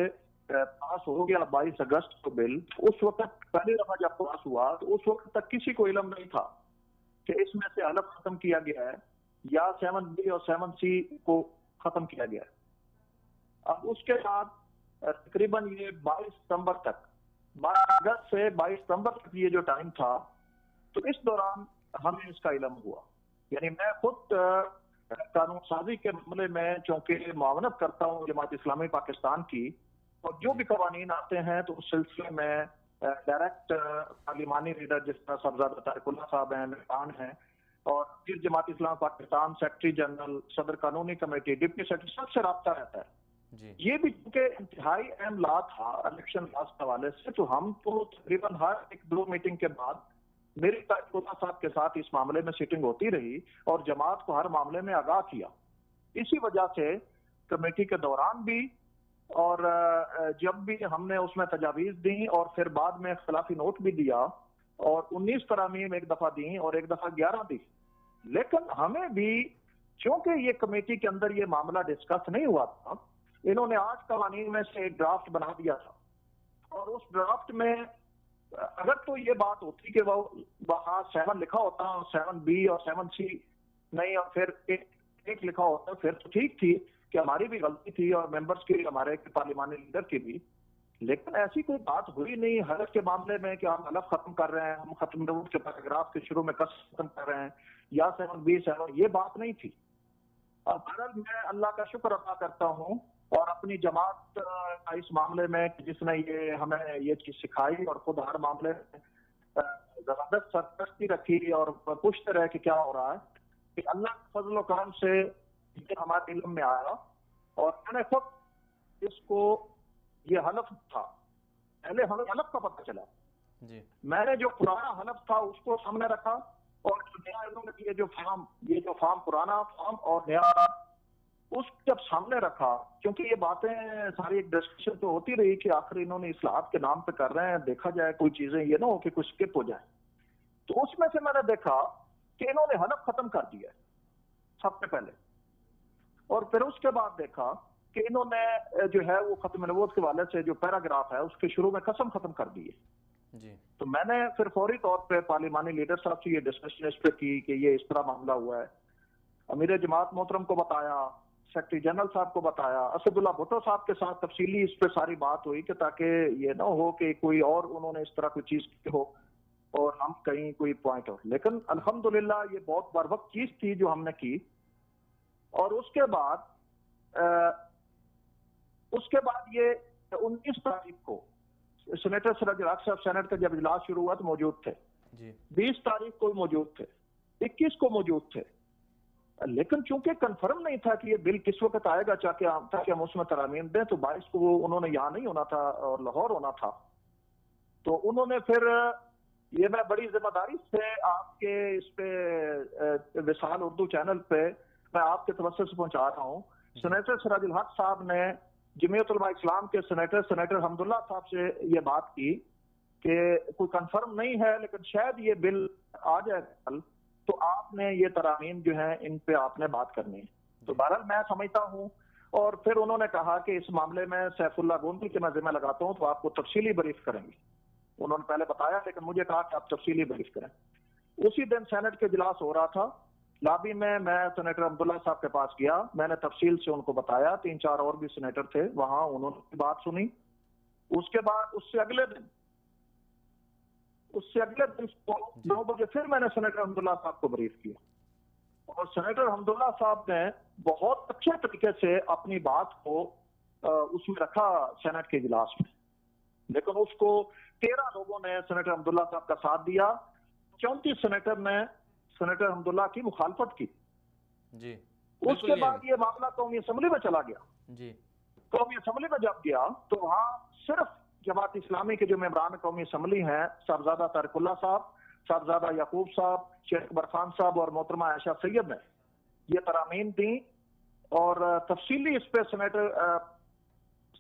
پاس ہو گیا 22 اگست کو بل، اس وقت پہلی دفعہ جب پاس ہوا تو اس وقت تک کسی کو علم نہیں تھا کہ اس میں سے حلف ختم کیا گیا ہے یا 7B اور 7C کو ختم کیا گیا ہے. اب اس کے بعد تقریباً یہ 22 ستمبر تک، 22 اگست سے 22 ستمبر تک یہ جو ٹائم تھا، تو اس دوران ہمیں اس کا علم ہوا. یعنی میں خود قانون سازی کے معاملے میں چونکہ معاونت کرتا ہوں جماعت اسلامی پاکستان کی، اور جو بھی قوانین آتے ہیں تو اس سلسلے میں ڈائریکٹ پارلیمانی لیڈر جس طرح صاحبزادہ طارق اللہ صاحب ہیں، مہربان ہیں، اور پھر جماعت اسلامی پاکستان، سیکرٹری جنرل، صدر قانونی کمیٹی، ڈپٹی سیکرٹری، سب سے رابطہ رہتا ہے جی. یہ بھی چونکہ انتہائی اہم لا تھا الیکشن لاس کے حوالے سے، تو ہم تو تقریباً ہر 1-2 میٹنگ کے بعد میری خدا صاحب کے ساتھ اس معاملے میں سیٹنگ ہوتی رہی اور جماعت کو ہر معاملے میں آگاہ کیا. اسی وجہ سے کمیٹی کے دوران بھی اور جب بھی ہم نے اس میں تجاویز دیں اور پھر بعد میں اختلافی نوٹ بھی دیا اور 19 ترامیم ایک دفعہ دیں اور ایک دفعہ 11 دی. لیکن ہمیں بھی چونکہ یہ کمیٹی کے اندر یہ معاملہ ڈسکس نہیں ہوا تھا، انہوں نے 8 قوانین میں سے ایک ڈرافٹ بنا دیا تھا اور اس ڈرافٹ میں اگر تو یہ بات ہوتی کہ وہ وہاں 7 لکھا ہوتا اور 7B اور 7C نہیں اور پھر ایک لکھا ہوتا پھر تو ٹھیک تھی کہ ہماری بھی غلطی تھی اور ممبرز کی ہمارے پارلیمانی لیڈر کی بھی. لیکن ایسی کوئی بات ہوئی نہیں حلف کے معاملے میں کہ ہم حلف ختم کر رہے ہیں، ہم ختم نبوت کے پیراگراف کے شروع میں قسم ختم کر رہے ہیں یا 7B 7، یہ بات نہیں تھی. اب بہرحال میں اللہ کا شکر ادا کرتا ہوں اور اپنی جماعت کا اس معاملے میں جس نے یہ ہمیں یہ چیز سکھائی اور خود ہر معاملے میں زبردست سرپرستی رکھی اور پوچھتے رہے کہ کیا ہو رہا ہے، کہ اللہ کے فضل و کرم سے یہ ہمارے علم میں آیا اور میں نے خود اس کو یہ حلف تھا، پہلے ہمیں حلف کا پتہ چلا جی. میں نے جو پرانا حلف تھا اس کو سامنے رکھا اور جو نیا علم یہ جو فارم پرانا فارم اور نیا اس جب سامنے رکھا، کیونکہ یہ باتیں ساری ایک ڈسکشن تو ہوتی رہی کہ آخر انہوں نے اصلاحات کے نام پہ کر رہے ہیں، دیکھا جائے کوئی چیزیں یہ نہ ہو کہ کچھ اسکپ ہو جائے. تو اس میں سے میں نے دیکھا کہ انہوں نے حلف ختم کر دیا سب سے پہلے، اور پھر اس کے بعد دیکھا کہ انہوں نے جو ہے وہ ختم نبوت کے حوالے سے جو پیراگراف ہے اس کے شروع میں قسم ختم کر دی ہے جی. تو میں نے پھر فوری طور پہ پارلیمانی لیڈر صاحب سے یہ ڈسکشن اس پہ کی کہ یہ اس طرح معاملہ ہوا ہے. امیر جماعت محترم کو بتایا، سیکرٹری جنرل صاحب کو بتایا، اسد اللہ بھٹو صاحب کے ساتھ تفصیلی اس پہ ساری بات ہوئی کہ تاکہ یہ نہ ہو کہ کوئی اور انہوں نے اس طرح کوئی چیز کی ہو اور ہم کہیں کوئی پوائنٹ ہو. لیکن الحمدللہ یہ بہت بر وقت چیز تھی جو ہم نے کی. اور اس کے بعد یہ 19 تاریخ کو سینیٹر سراج الحق صاحب سینٹ کا جب اجلاس شروع ہوا تو موجود تھے جی. 20 تاریخ کو موجود تھے، 21 کو موجود تھے. لیکن چونکہ کنفرم نہیں تھا کہ یہ بل کس وقت آئے گا تاکہ ہم اس میں ترامیم دیں، تو 22 کو انہوں نے یہاں نہیں ہونا تھا اور لاہور ہونا تھا. تو انہوں نے پھر یہ میں بڑی ذمہ داری سے آپ کے اس پہ وصال اردو چینل پہ میں آپ کے توسط سے پہنچا رہا ہوں. سینیٹر سراج الحق صاحب نے جمعیت علماء اسلام کے سینیٹر حمداللہ صاحب سے یہ بات کی کہ کوئی کنفرم نہیں ہے لیکن شاید یہ بل آ جائے کل، تو آپ نے یہ ترامیم جو ہیں ان پہ آپ نے بات کرنی ہے. تو بہرحال میں سمجھتا ہوں. اور پھر انہوں نے کہا کہ اس معاملے میں سیف اللہ گوندی کے میں ذمہ لگاتا ہوں تو آپ کو تفصیلی بریف کریں گے. انہوں نے پہلے بتایا لیکن مجھے کہا کہ آپ تفصیلی بریف کریں. اسی دن سینٹ کے اجلاس ہو رہا تھا، لابی میں سینیٹر عبداللہ صاحب کے پاس گیا، میں نے تفصیل سے ان کو بتایا. 3-4 اور بھی سینیٹر تھے وہاں، انہوں نے بات سنی. اس کے بعد اس سے اگلے دن 9 بجے پھر میں نے سینیٹر حمداللہ صاحب کو بریف کیا اور سینیٹر حمداللہ صاحب نے بہت اچھے طریقے سے اپنی بات کو اس میں رکھا سینٹ کے اجلاس میں. لیکن اس کو 13 لوگوں نے سینیٹر حمداللہ صاحب کا ساتھ دیا، 34 سینیٹر نے سینیٹر حمداللہ کی مخالفت کی جی. اس کے بعد یہ معاملہ قومی اسمبلی میں چلا گیا جی. قومی اسمبلی میں جب گیا تو وہاں صرف جماعت اسلامی کے جو ممبران قومی اسمبلی ہیں، صاحبزادہ طارق اللہ صاحب، صاحبزادہ یعقوب صاحب، شیخ اکبر خان صاحب اور محترمہ عائشہ سید نے یہ ترامیم دیں اور تفصیلی اس پہ سینیٹر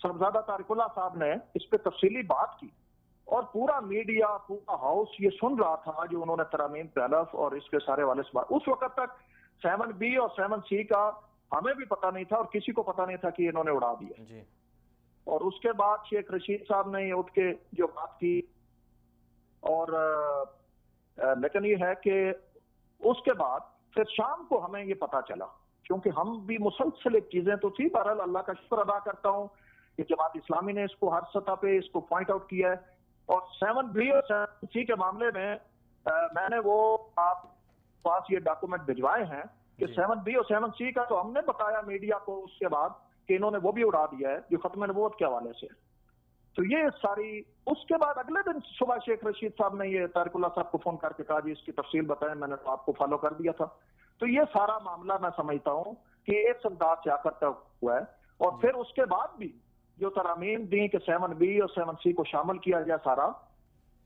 صاحبزادہ طارق اللہ صاحب نے اس پہ تفصیلی بات کی اور پورا میڈیا، پورا ہاؤس یہ سن رہا تھا جو انہوں نے ترامیم پہ حلف اور اس کے سارے والے سے بات. اس وقت تک 7B اور 7C کا ہمیں بھی پتہ نہیں تھا اور کسی کو پتہ نہیں تھا کہ انہوں نے اڑا دیا جی. اور اس کے بعد شیخ رشید صاحب نے یہ اٹھ کے جو بات کی اور لیکن یہ ہے کہ اس کے بعد پھر شام کو ہمیں یہ پتا چلا، کیونکہ ہم بھی مسلسل ایک چیزیں تو تھی. بہرحال اللہ کا شکر ادا کرتا ہوں کہ جماعت اسلامی نے اس کو ہر سطح پہ اس کو پوائنٹ آؤٹ کیا ہے. اور 7B اور 7C کے معاملے میں میں نے وہ آپ پاس یہ ڈاکومنٹ بھجوائے ہیں کہ 7B اور 7C کا تو ہم نے بتایا میڈیا کو اس کے بعد کہ انہوں نے وہ بھی اڑا دیا ہے جو ختم نبوت کے حوالے سے. تو یہ ساری اس کے بعد اگلے دن صبح شیخ رشید صاحب نے یہ طارق اللہ صاحب کو فون کر کے کہا جی اس کی تفصیل بتائیں, میں نے تو آپ کو فالو کر دیا تھا. تو یہ سارا معاملہ میں سمجھتا ہوں کہ ایک انداز سے آ کرتا ہوا ہے. اور پھر اس کے بعد بھی جو ترامیم دی کہ 7B اور 7C کو شامل کیا گیا سارا,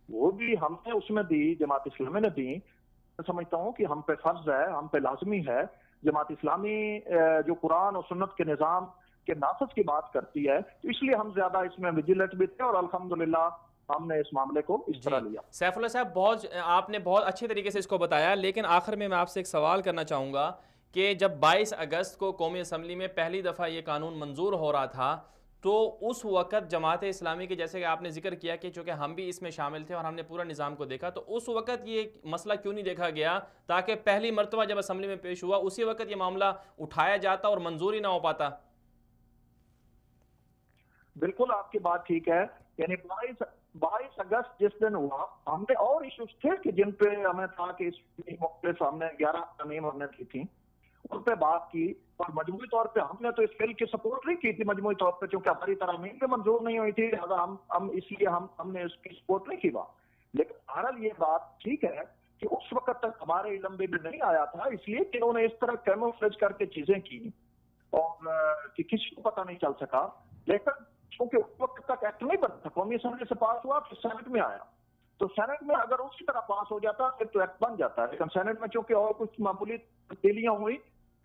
وہ بھی ہم نے اس میں دی, جماعت اسلامی نے دی. میں سمجھتا ہوں کہ ہم پہ فرض ہے, ہم پہ لازمی ہے. جماعت اسلامی جو قرآن اور سنت کے نظام کے نافذ کی بات کرتی ہے, تو اس لیے ہم زیادہ اس میں ویجیلنٹ بھی تھے, اور الحمدللہ ہم نے اس معاملے کو اس طرح لیا. سیف اللہ صاحب, آپ نے بہت اچھے طریقے سے اس کو بتایا, لیکن آخر میں آپ سے ایک سوال کرنا چاہوں گا کہ جب 22 اگست کو قومی اسمبلی میں پہلی دفعہ یہ قانون منظور ہو رہا تھا, تو اس وقت جماعت اسلامی کے, جیسے کہ آپ نے ذکر کیا کہ چونکہ ہم بھی اس میں شامل تھے اور ہم نے پورا نظام کو دیکھا, تو اس وقت یہ مسئلہ کیوں نہیں دیکھا گیا تاکہ پہلی مرتبہ جب اسمبلی میں پیش ہوا اسی وقت یہ معاملہ اٹھایا جاتا اور منظوری نہ ہو پاتا؟ بالکل آپ کی بات ٹھیک ہے. یعنی 22 اگست جس دن ہوا, ہم نے اور ایشوز تھے کہ جن پہ ہمیں تھا کہ اس مختلف ہم نے 11 ترمیم ہم نے کی تھی, ان پہ بات کی. اور مجموعی طور پہ ہم نے تو اس بل کی سپورٹ نہیں کی تھی مجموعی طور پہ, چونکہ ہماری ترامیم پہ منظور نہیں ہوئی تھی, لہٰذا ہم اس لیے ہم نے اس کی سپورٹ نہیں کی. لیکن بہرحال یہ بات ٹھیک ہے کہ اس وقت تک ہمارے علم میں بھی نہیں آیا تھا, اس لیے کہ انہوں نے اس طرح کیموفلیج کر کے چیزیں کی اور کہ کسی کو پتہ نہیں چل سکا. لیکن چونکہ اس وقت تک ایکٹ نہیں بنا تھا, قومی اسمبلی سے پاس ہوا پھر سینٹ میں آیا, تو سینٹ میں اگر اسی طرح پاس ہو جاتا پھر تو ایکٹ بن جاتا ہے. لیکن سینٹ میں چونکہ اور کچھ معمولی تبدیلیاں ہوئی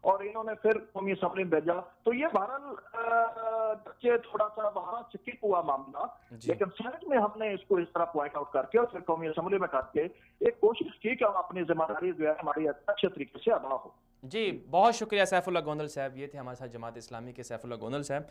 اور انہوں نے پھر قومی اسمبلی میں بھیجا, تو یہ بہرحال بچے تھوڑا سا وہاں سکپ ہوا معاملہ. لیکن سینٹ میں ہم نے اس کو اس طرح پوائنٹ آؤٹ کر کے اور پھر قومی اسمبلی میں کر کے ایک کوشش کی کہ ہم اپنی ذمہ داری جو ہے ہماری اچھے طریقے سے ادا ہو. جی بہت شکریہ سیف اللہ گوندل صاحب. یہ تھے ہمارے ساتھ جماعت اسلامی کے سیف اللہ گوندل صاحب.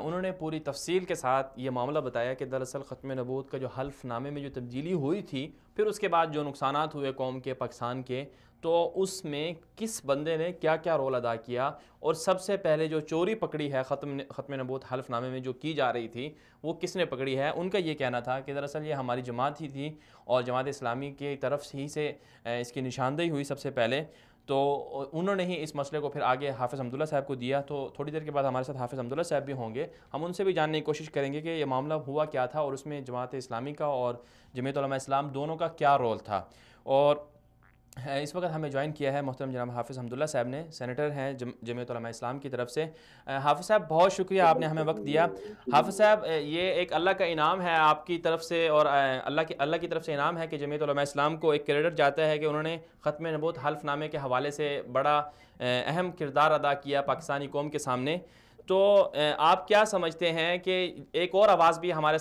انہوں نے پوری تفصیل کے ساتھ یہ معاملہ بتایا کہ دراصل ختم نبوت کا جو حلف نامے میں جو تبدیلی ہوئی تھی, پھر اس کے بعد جو نقصانات ہوئے قوم کے, پاکستان کے, تو اس میں کس بندے نے کیا کیا رول ادا کیا, اور سب سے پہلے جو چوری پکڑی ہے ختم نبوت حلف نامے میں جو کی جا رہی تھی وہ کس نے پکڑی ہے. ان کا یہ کہنا تھا کہ دراصل یہ ہماری جماعت ہی تھی اور جماعت اسلامی کی طرف ہی سے اس کی نشاندہی ہوئی سب سے پہلے. تو انہوں نے ہی اس مسئلے کو پھر آگے حافظ حمداللہ صاحب کو دیا. تو تھوڑی دیر کے بعد ہمارے ساتھ حافظ حمداللہ صاحب بھی ہوں گے, ہم ان سے بھی جاننے کی کوشش کریں گے کہ یہ معاملہ ہوا کیا تھا اور اس میں جماعت اسلامی کا اور جمعیت علماء اسلام دونوں کا کیا رول تھا. اور اس وقت ہمیں جوائن کیا ہے محترم جناب حافظ حمداللہ صاحب نے, سینیٹر ہیں جمعیت علماء اسلام کی طرف سے. حافظ صاحب بہت شکریہ, آپ نے ہمیں وقت دیا. حافظ صاحب, یہ ایک اللہ کا انعام ہے آپ کی طرف سے, اور اللہ کی طرف سے انعام ہے کہ جمعیت علماء اسلام کو ایک کریڈٹ جاتا ہے کہ انہوں نے ختم نبوت حلف نامے کے حوالے سے بڑا اہم کردار ادا کیا پاکستانی قوم کے سامنے. تو آپ کیا سمجھتے ہیں کہ ایک اور آواز بھی ہمارے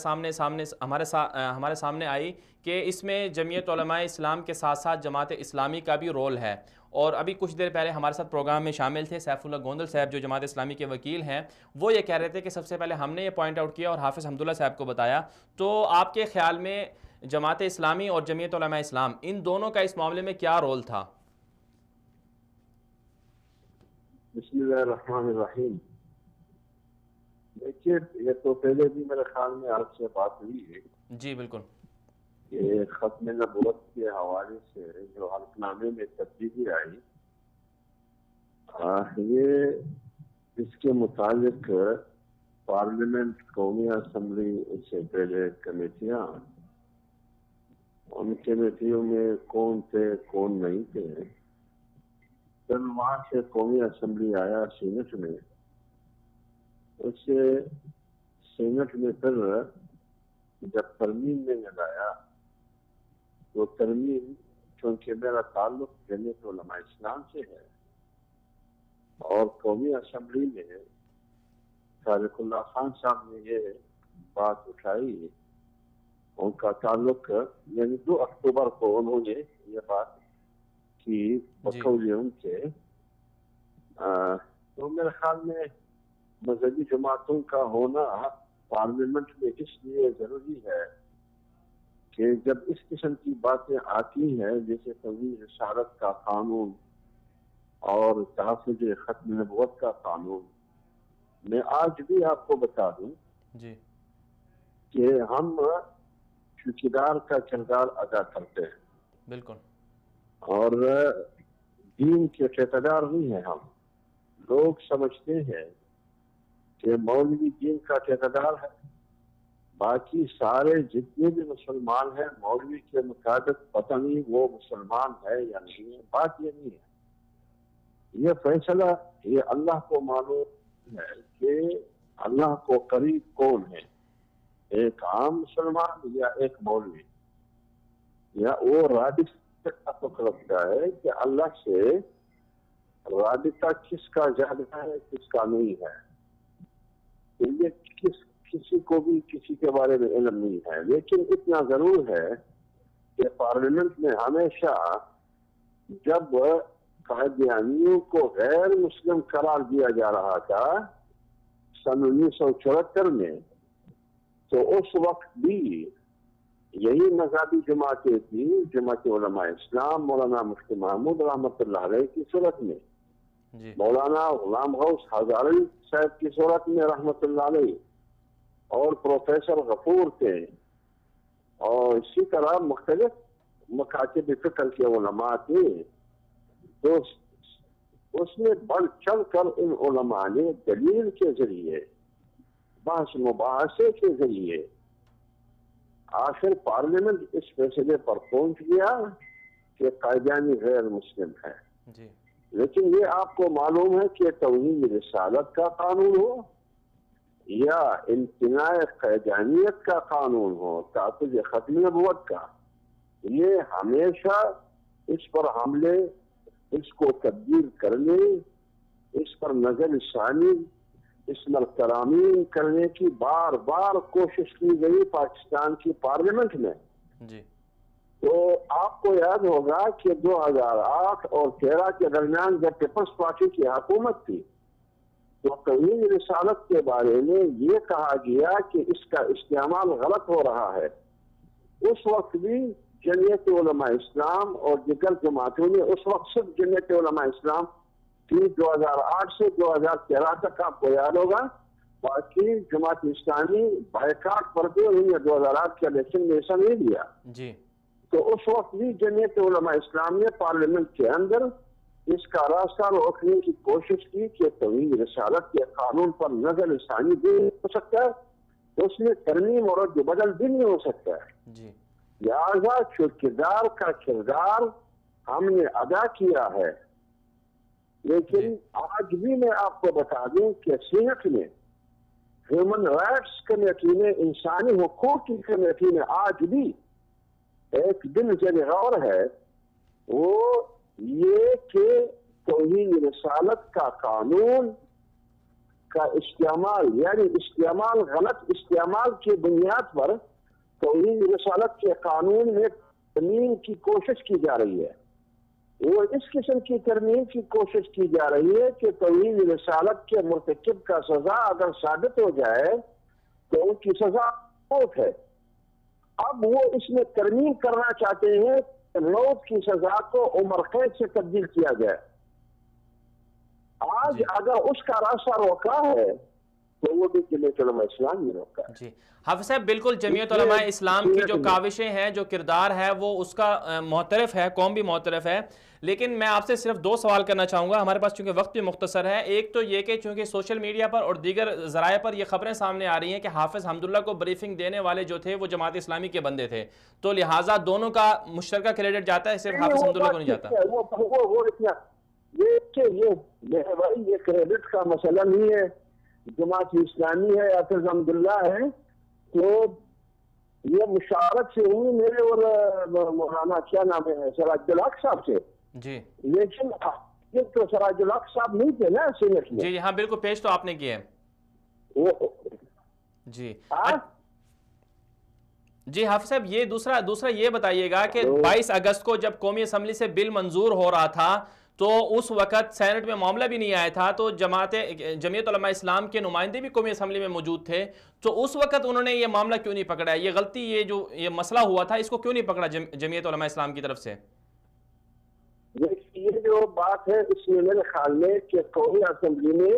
سامنے آئی کہ اس میں جمعیت علماء اسلام کے ساتھ ساتھ جماعت اسلامی کا بھی رول ہے, اور ابھی کچھ دیر پہلے ہمارے ساتھ پروگرام میں شامل تھے سیف اللہ گوندل صاحب جو جماعت اسلامی کے وکیل ہیں, وہ یہ کہہ رہے تھے کہ سب سے پہلے ہم نے یہ پوائنٹ آؤٹ کیا اور حافظ حمداللہ صاحب کو بتایا. تو آپ کے خیال میں جماعت اسلامی اور جمعیت علماء اسلام ان دونوں کا اس معاملے میں کیا رول تھا؟ بسم اللہ الرحمن الرحیم. دیکھیے, یہ تو پہلے بھی میرے خیال میں آپ سے بات ہوئی ہے. جی بالکل. کہ ختم نبوت کے حوالے سے جو حلف نامے میں تبدیلی آئی, یہ اس کے متعلق پارلیمنٹ, قومی اسمبلی سے پہلے کمیٹیاں, ان کمیٹیوں میں کون تھے کون نہیں تھے, پھر وہاں سے قومی اسمبلی آیا سینٹ میں, اس سے سینٹ میں پھر جب ترمیم میں لگایا تو ترمیم, چونکہ میرا تعلق جمعیت علماء اسلام سے ہے اور قومی اسمبلی میں طارق اللہ خان صاحب نے یہ بات اٹھائی, ان کا تعلق یعنی 2 اکتوبر کو انہوں نے یہ بات کی بقول ان کے, تو میرے خیال میں مذہبی جماعتوں کا ہونا پارلیمنٹ میں اس لیے ضروری ہے کہ جب اس قسم کی باتیں آتی ہیں جیسے توحید رسالت کا قانون اور تحفظ ختم نبوت کا قانون, میں آج بھی آپ کو بتا دوں کہ ہم ٹھیکیدار کا کردار ادا کرتے ہیں. بالکل. اور دین کے ٹھیکیدار نہیں ہیں ہم. لوگ سمجھتے ہیں کہ مولوی دین کا ٹھیکیدار ہے, باقی سارے جتنے بھی مسلمان ہیں مولوی کے مطابق پتہ نہیں وہ مسلمان ہے یا نہیں ہے، بات یہ نہیں ہے، یہ فیصلہ یہ اللہ کو معلوم ہے کہ اللہ کو قریب کون ہے، ایک عام مسلمان یا ایک مولوی، یا وہ رابطہ رکھتا ہے کہ اللہ سے رابطہ کس کا زیادہ ہے کس کا نہیں ہے، یہ کسی کو بھی کسی کے بارے میں علم نہیں ہے، لیکن اتنا ضرور ہے کہ پارلیمنٹ میں ہمیشہ جب قادیانیوں کو غیر مسلم قرار دیا جا رہا تھا سن 1974 میں، تو اس وقت بھی یہی مذہبی جماعتیں تھیں، جماعت علماء اسلام مولانا مفتی محمود رحمۃ اللہ علیہ کی صورت میں، مولانا غلام غوث ہزاری صاحب کی صورت میں رحمۃ اللہ علیہ، اور پروفیسر غفور تھے، اور اسی طرح مختلف مکاتب فکر کے علماء تھے، تو اس میں بڑھ چڑھ کر ان علماء نے دلیل کے ذریعے بحث مباحثے کے ذریعے آخر پارلیمنٹ اس فیصلے پر پہنچ گیا کہ قادیانی غیر مسلم ہے، لیکن یہ آپ کو معلوم ہے کہ توہین رسالت کا قانون ہو یا امتناع قادیانیت کا قانون ہو، تحفظ ختم نبوت کا، یہ ہمیشہ اس پر حملے، اس کو تبدیل کرنے، اس پر نظر ثانی، اس پر ترامیم کرنے کی بار بار کوشش کی گئی پاکستان کی پارلیمنٹ میں۔ تو آپ کو یاد ہوگا کہ 2008 اور 2013 کے درمیان جب پیپلز پارٹی کی حکومت تھی تو توہین رسالت کے بارے میں یہ کہا گیا کہ اس کا استعمال غلط ہو رہا ہے، اس وقت بھی جمعیت علماء اسلام اور دیگر جماعتوں نے، اس وقت صرف جمعیت علماء اسلام کی 2008 سے 2013 تک آپ کو یاد ہوگا، باقی جماعت اسلامی بائیکاٹ پر بھی انہوں نے 2008 کے الیکشن میں حصہ نہیں دیا، تو اس وقت بھی جمعیت علماء اسلام نے پارلیمنٹ کے اندر اس کا راستہ روکنے کی کوشش کی کہ توہین رسالت کے قانون پر نظر ثانی بھی ہو سکتا ہے، اس میں ترمیم اور رد و بدل بھی نہیں ہو سکتا ہے، لہذا ٹھیکیدار کا کردار ہم نے ادا کیا ہے، لیکن آج بھی میں آپ کو بتا دوں کہ سینٹ میں ہیومن رائٹس کمیٹی نے، انسانی حقوق کی کمیٹی نے آج بھی ایک دن جگہ غور ہے وہ یہ کہ توہین رسالت کا قانون کا استعمال، یعنی استعمال، غلط استعمال کی بنیاد پر توہین رسالت کے قانون میں ترمیم کی کوشش کی جا رہی ہے، وہ اس قسم کی ترمیم کی کوشش کی جا رہی ہے کہ توہین رسالت کے مرتکب کا سزا اگر ثابت ہو جائے تو ان کی سزا موت ہے، اب وہ اس میں ترمیم کرنا چاہتے ہیں کہ موت کی سزا کو عمر قید سے تبدیل کیا جائے، آج اگر اس کا راستہ روکا ہے تو وہ بھی جمعیت علماء اسلام نے روکا ہے۔ جی حافظ صاحب، بالکل جمعیت علماء اسلام کی جو کاوشیں ہیں، جو کردار ہے، وہ اس کا معترف ہے، قوم بھی معترف ہے، لیکن میں آپ سے صرف 2 سوال کرنا چاہوں گا، ہمارے پاس چونکہ وقت بھی مختصر ہے۔ ایک تو یہ کہ چونکہ سوشل میڈیا پر اور دیگر ذرائع پر یہ خبریں سامنے آ رہی ہیں کہ حافظ حمداللہ کو بریفنگ دینے والے جو تھے وہ جماعت اسلامی کے بندے تھے، تو لہٰذا دونوں کا مشترکہ کریڈٹ جاتا ہے، صرف حافظ حمداللہ کو نہیں جاتا۔ یہ کریڈٹ کا مسئلہ نہیں ہے، جماعت اسلامی ہے، حافظ حمداللہ ہے، تو یہ مشاورت سے ہوئی میرے اور مولانا کیا نام ہے سراج الحق صاحب سے، جی، لیکن تو سراج الحق صاحب نہیں تھے نا سینٹ میں۔ جی ہاں بالکل، پیش تو آپ نے کیا ہے۔ جی جی حافظ صاحب، یہ دوسرا یہ بتائیے گا کہ 22 اگست کو جب قومی اسمبلی سے بل منظور ہو رہا تھا تو اس وقت سینٹ میں معاملہ بھی نہیں آیا تھا، تو جمعیت علماء اسلام کے نمائندے بھی قومی اسمبلی میں موجود تھے، تو اس وقت انہوں نے یہ معاملہ کیوں نہیں پکڑا؟ یہ غلطی، یہ مسئلہ ہوا تھا، اس کو کیوں نہیں پکڑا جمعیت علماء اسلام کی طرف سے؟ یہ جو بات ہے اس میں میرے خیال میں کہ قومی اسمبلی میں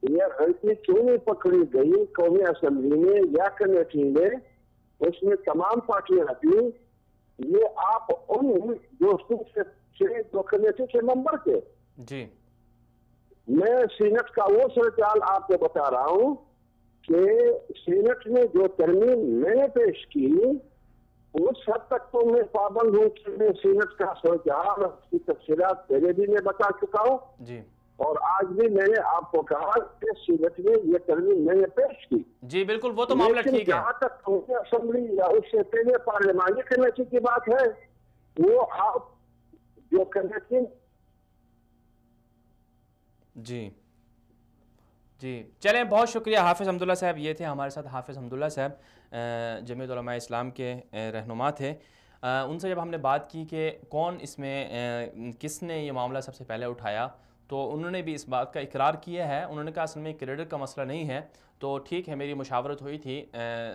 یہ غلطی کیوں نہیں پکڑی گئی، قومی اسمبلی میں یا کمیٹی میں، اس میں تمام پارٹیاں تھیں، یہ آپ ان دوستوں سے دو کمیٹی کے ممبر تھے۔ جی میں سینٹ کا وہ صورتحال آپ کو بتا رہا ہوں کہ سینٹ نے جو ترمیم میں نے پیش کی اس حد تک تو میں پابند ہوں کہ میں سینٹ کا صورتحال اس کی تفصیلات پہلے بھی میں بتا چکا ہوں جی، اور آج بھی میں نے آپ کو کہا کہ سینٹ نے یہ ترمیم میں نے پیش کی. جی بالکل، وہ تو معاملہ ٹھیک ہے. جہاں تک اسمبلی یا اس سے پہلے پارلیمانی کمیٹی کی بات ہے وہ آپ جو کمیٹی. جی جی چلیں، بہت شکریہ حافظ حمداللہ صاحب. یہ تھے ہمارے ساتھ حافظ حمداللہ صاحب، جمعیت علماء اسلام کے رہنما تھے. ان سے جب ہم نے بات کی کہ کون اس میں کس نے یہ معاملہ سب سے پہلے اٹھایا تو انہوں نے بھی اس بات کا اقرار کیا ہے. انہوں نے کہا اصل میں کریڈر کا مسئلہ نہیں ہے. تو ٹھیک ہے، میری مشاورت ہوئی تھی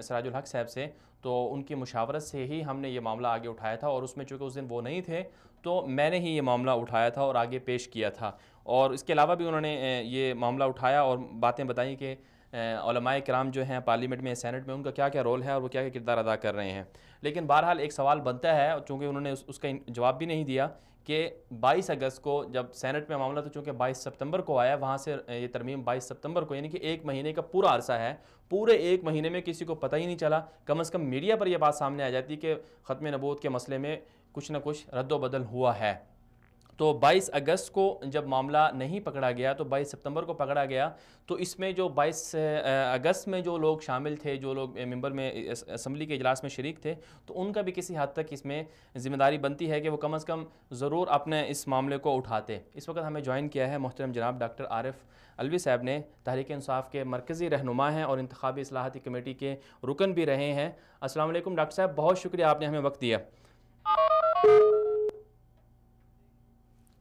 سراج الحق صاحب سے، تو ان کی مشاورت سے ہی ہم نے یہ معاملہ آگے اٹھایا تھا، اور اس میں چونکہ اس دن وہ نہیں تھے تو میں نے ہی یہ معاملہ اٹھایا تھا اور آگے پیش کیا تھا. اور اس کے علاوہ بھی انہوں نے یہ معاملہ اٹھایا اور باتیں بتائیں کہ علماء کرام جو ہیں پارلیمنٹ میں، سینٹ میں، ان کا کیا کیا رول ہے اور وہ کیا کیا کردار ادا کر رہے ہیں. لیکن بہرحال ایک سوال بنتا ہے، چونکہ انہوں نے اس کا جواب بھی نہیں دیا، کہ 22 اگست کو جب سینٹ میں معاملہ، تو چونکہ 22 ستمبر کو آیا، وہاں سے یہ ترمیم 22 ستمبر کو، یعنی کہ ایک مہینے کا پورا عرصہ ہے. پورے ایک مہینے میں کسی کو پتہ ہی نہیں چلا. کم از کم میڈیا پر یہ بات سامنے آ جاتی کہ ختم نبوت کے مسئلے میں کچھ نہ کچھ رد و بدل ہوا ہے. تو 22 اگست کو جب معاملہ نہیں پکڑا گیا تو 22 ستمبر کو پکڑا گیا. تو اس میں جو 22 اگست میں جو لوگ شامل تھے، جو لوگ ممبر میں اسمبلی کے اجلاس میں شریک تھے، تو ان کا بھی کسی حد تک اس میں ذمہ داری بنتی ہے کہ وہ کم از کم ضرور اپنے اس معاملے کو اٹھاتے. اس وقت ہمیں جوائن کیا ہے محترم جناب ڈاکٹر عارف علوی صاحب نے، تحریک انصاف کے مرکزی رہنما ہیں اور انتخابی اصلاحاتی کمیٹی کے رکن بھی رہے ہیں. السلام علیکم ڈاکٹر صاحب، بہت شکریہ آپ نے ہمیں وقت دیا.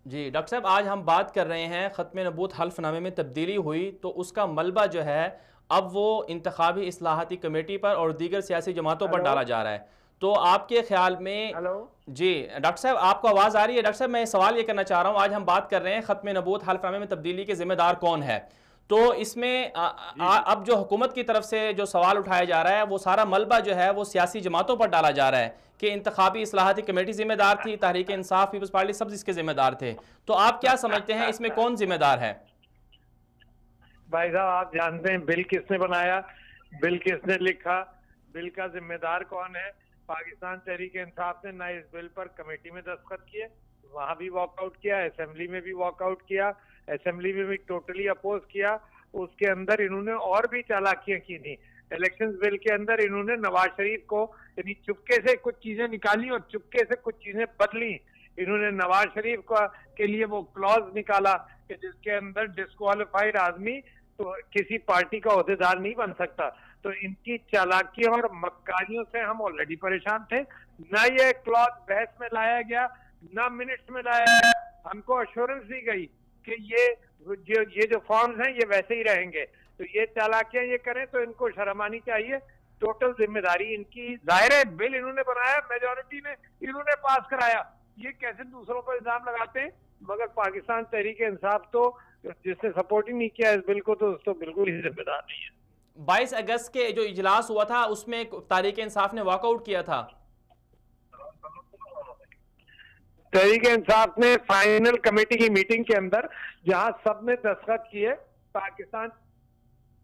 جی ڈاکٹر صاحب، آج ہم بات کر رہے ہیں ختم نبوت حلف نامے میں تبدیلی ہوئی تو اس کا ملبہ جو ہے اب وہ انتخابی اصلاحاتی کمیٹی پر اور دیگر سیاسی جماعتوں پر ڈالا جا رہا ہے. تو آپ کے خیال میں جی ڈاکٹر صاحب آپ کو آواز آ رہی ہے؟ ڈاکٹر صاحب میں سوال یہ کرنا چاہ رہا ہوں، آج ہم بات کر رہے ہیں ختم نبوت حلف نامے میں تبدیلی کے ذمہ دار کون ہے. تو اس میں اب جو حکومت کی طرف سے جو سوال اٹھایا جا رہا ہے وہ سارا ملبہ جو ہے وہ سیاسی جماعتوں پر ڈالا جا رہا ہے کہ انتخابی اصلاحاتی کمیٹی ذمہ دار تھی، تحریک انصاف، پیپلز پارٹی، سب اس کے ذمہ دار تھے. تو آپ کیا سمجھتے ہیں اس میں کون ذمہ دار ہے؟ بھائی صاحب آپ جانتے ہیں بل کس نے بنایا، بل کس نے لکھا، بل کا ذمہ دار کون ہے؟ پاکستان تحریک انصاف نے نہ اس بل پر کمیٹی میں دستخط کیے، وہاں بھی واک آؤٹ کیا، اسمبلی میں بھی واک آؤٹ کیا، اسمبلی میں بھی ٹوٹلی اپوز کیا. اس کے اندر انہوں نے اور بھی چالاکیاں کی تھیں. الیکشن بل کے اندر انہوں نے نواز شریف کو یعنی چپکے سے کچھ چیزیں نکالی اور چپکے سے کچھ چیزیں بدلی. انہوں نے نواز شریف کے لیے وہ کلوز نکالا کہ جس کے اندر ڈسکوالیفائڈ آدمی تو کسی پارٹی کا عہدیدار نہیں بن سکتا. تو ان کی چالاکیوں اور مکاریوں سے ہم آلریڈی پریشان تھے. نہ یہ کلوز بحث میں لایا گیا، نہ منٹس میں لایا گیا. ہم کو ایشورنس دی گئی کہ یہ جو فارمز ہیں یہ ویسے ہی رہیں گے. تو یہ چالاکیاں یہ کریں تو ان کو شرم آنی چاہیے. ٹوٹل ذمہ داری ان کی. ظاہر ہے بل انہوں نے بنایا، میجورٹی نے انہوں نے پاس کرایا، یہ کیسے دوسروں پر الزام لگاتے ہیں؟ مگر پاکستان تحریک انصاف تو جس نے سپورٹ ہی نہیں کیا اس بل کو تو اس تو بالکل ہی ذمہ دار نہیں ہے. 22 اگست کے جو اجلاس ہوا تھا اس میں تحریک انصاف نے واک آؤٹ کیا تھا. تحریک انصاف نے فائنل کمیٹی کی میٹنگ کے اندر جہاں سب نے دستخط کیے، پاکستان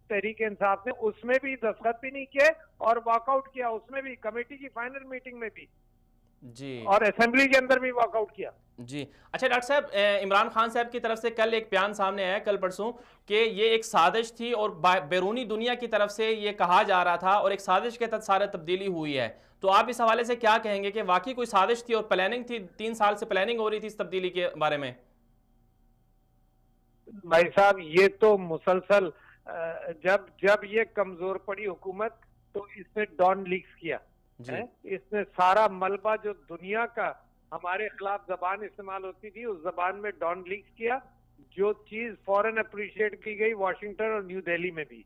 تحریک انصاف نے اس میں بھی دستخط بھی نہیں کیے اور واک آؤٹ کیا، اس میں بھی کمیٹی کی فائنل میٹنگ میں بھی جی، اور اسمبلی کے اندر بھی واک آؤٹ کیا. جی اچھا ڈاکٹر صاحب، عمران خان صاحب کی طرف سے کل ایک بیان سامنے آیا کل پرسوں کہ یہ ایک سازش تھی اور بیرونی دنیا کی طرف سے یہ کہا جا رہا تھا اور ایک سازش کے تحت سارا تبدیلی ہوئی ہے. تو آپ اس حوالے سے کیا کہیں گے کہ واقعی کوئی سازش تھی اور پلاننگ تھی؟ 3 سال سے پلاننگ ہو رہی تھی اس تبدیلی کے بارے میں. بھائی صاحب یہ تو مسلسل جب یہ کمزور پڑی حکومت تو اس نے ڈان لیکس کیا. اس نے سارا ملبہ جو دنیا کا ہمارے خلاف زبان استعمال ہوتی تھی اس زبان میں ڈان لیکس کیا. جو چیز فوراً اپریشیٹ کی گئی واشنگٹن اور نیو دہلی میں بھی.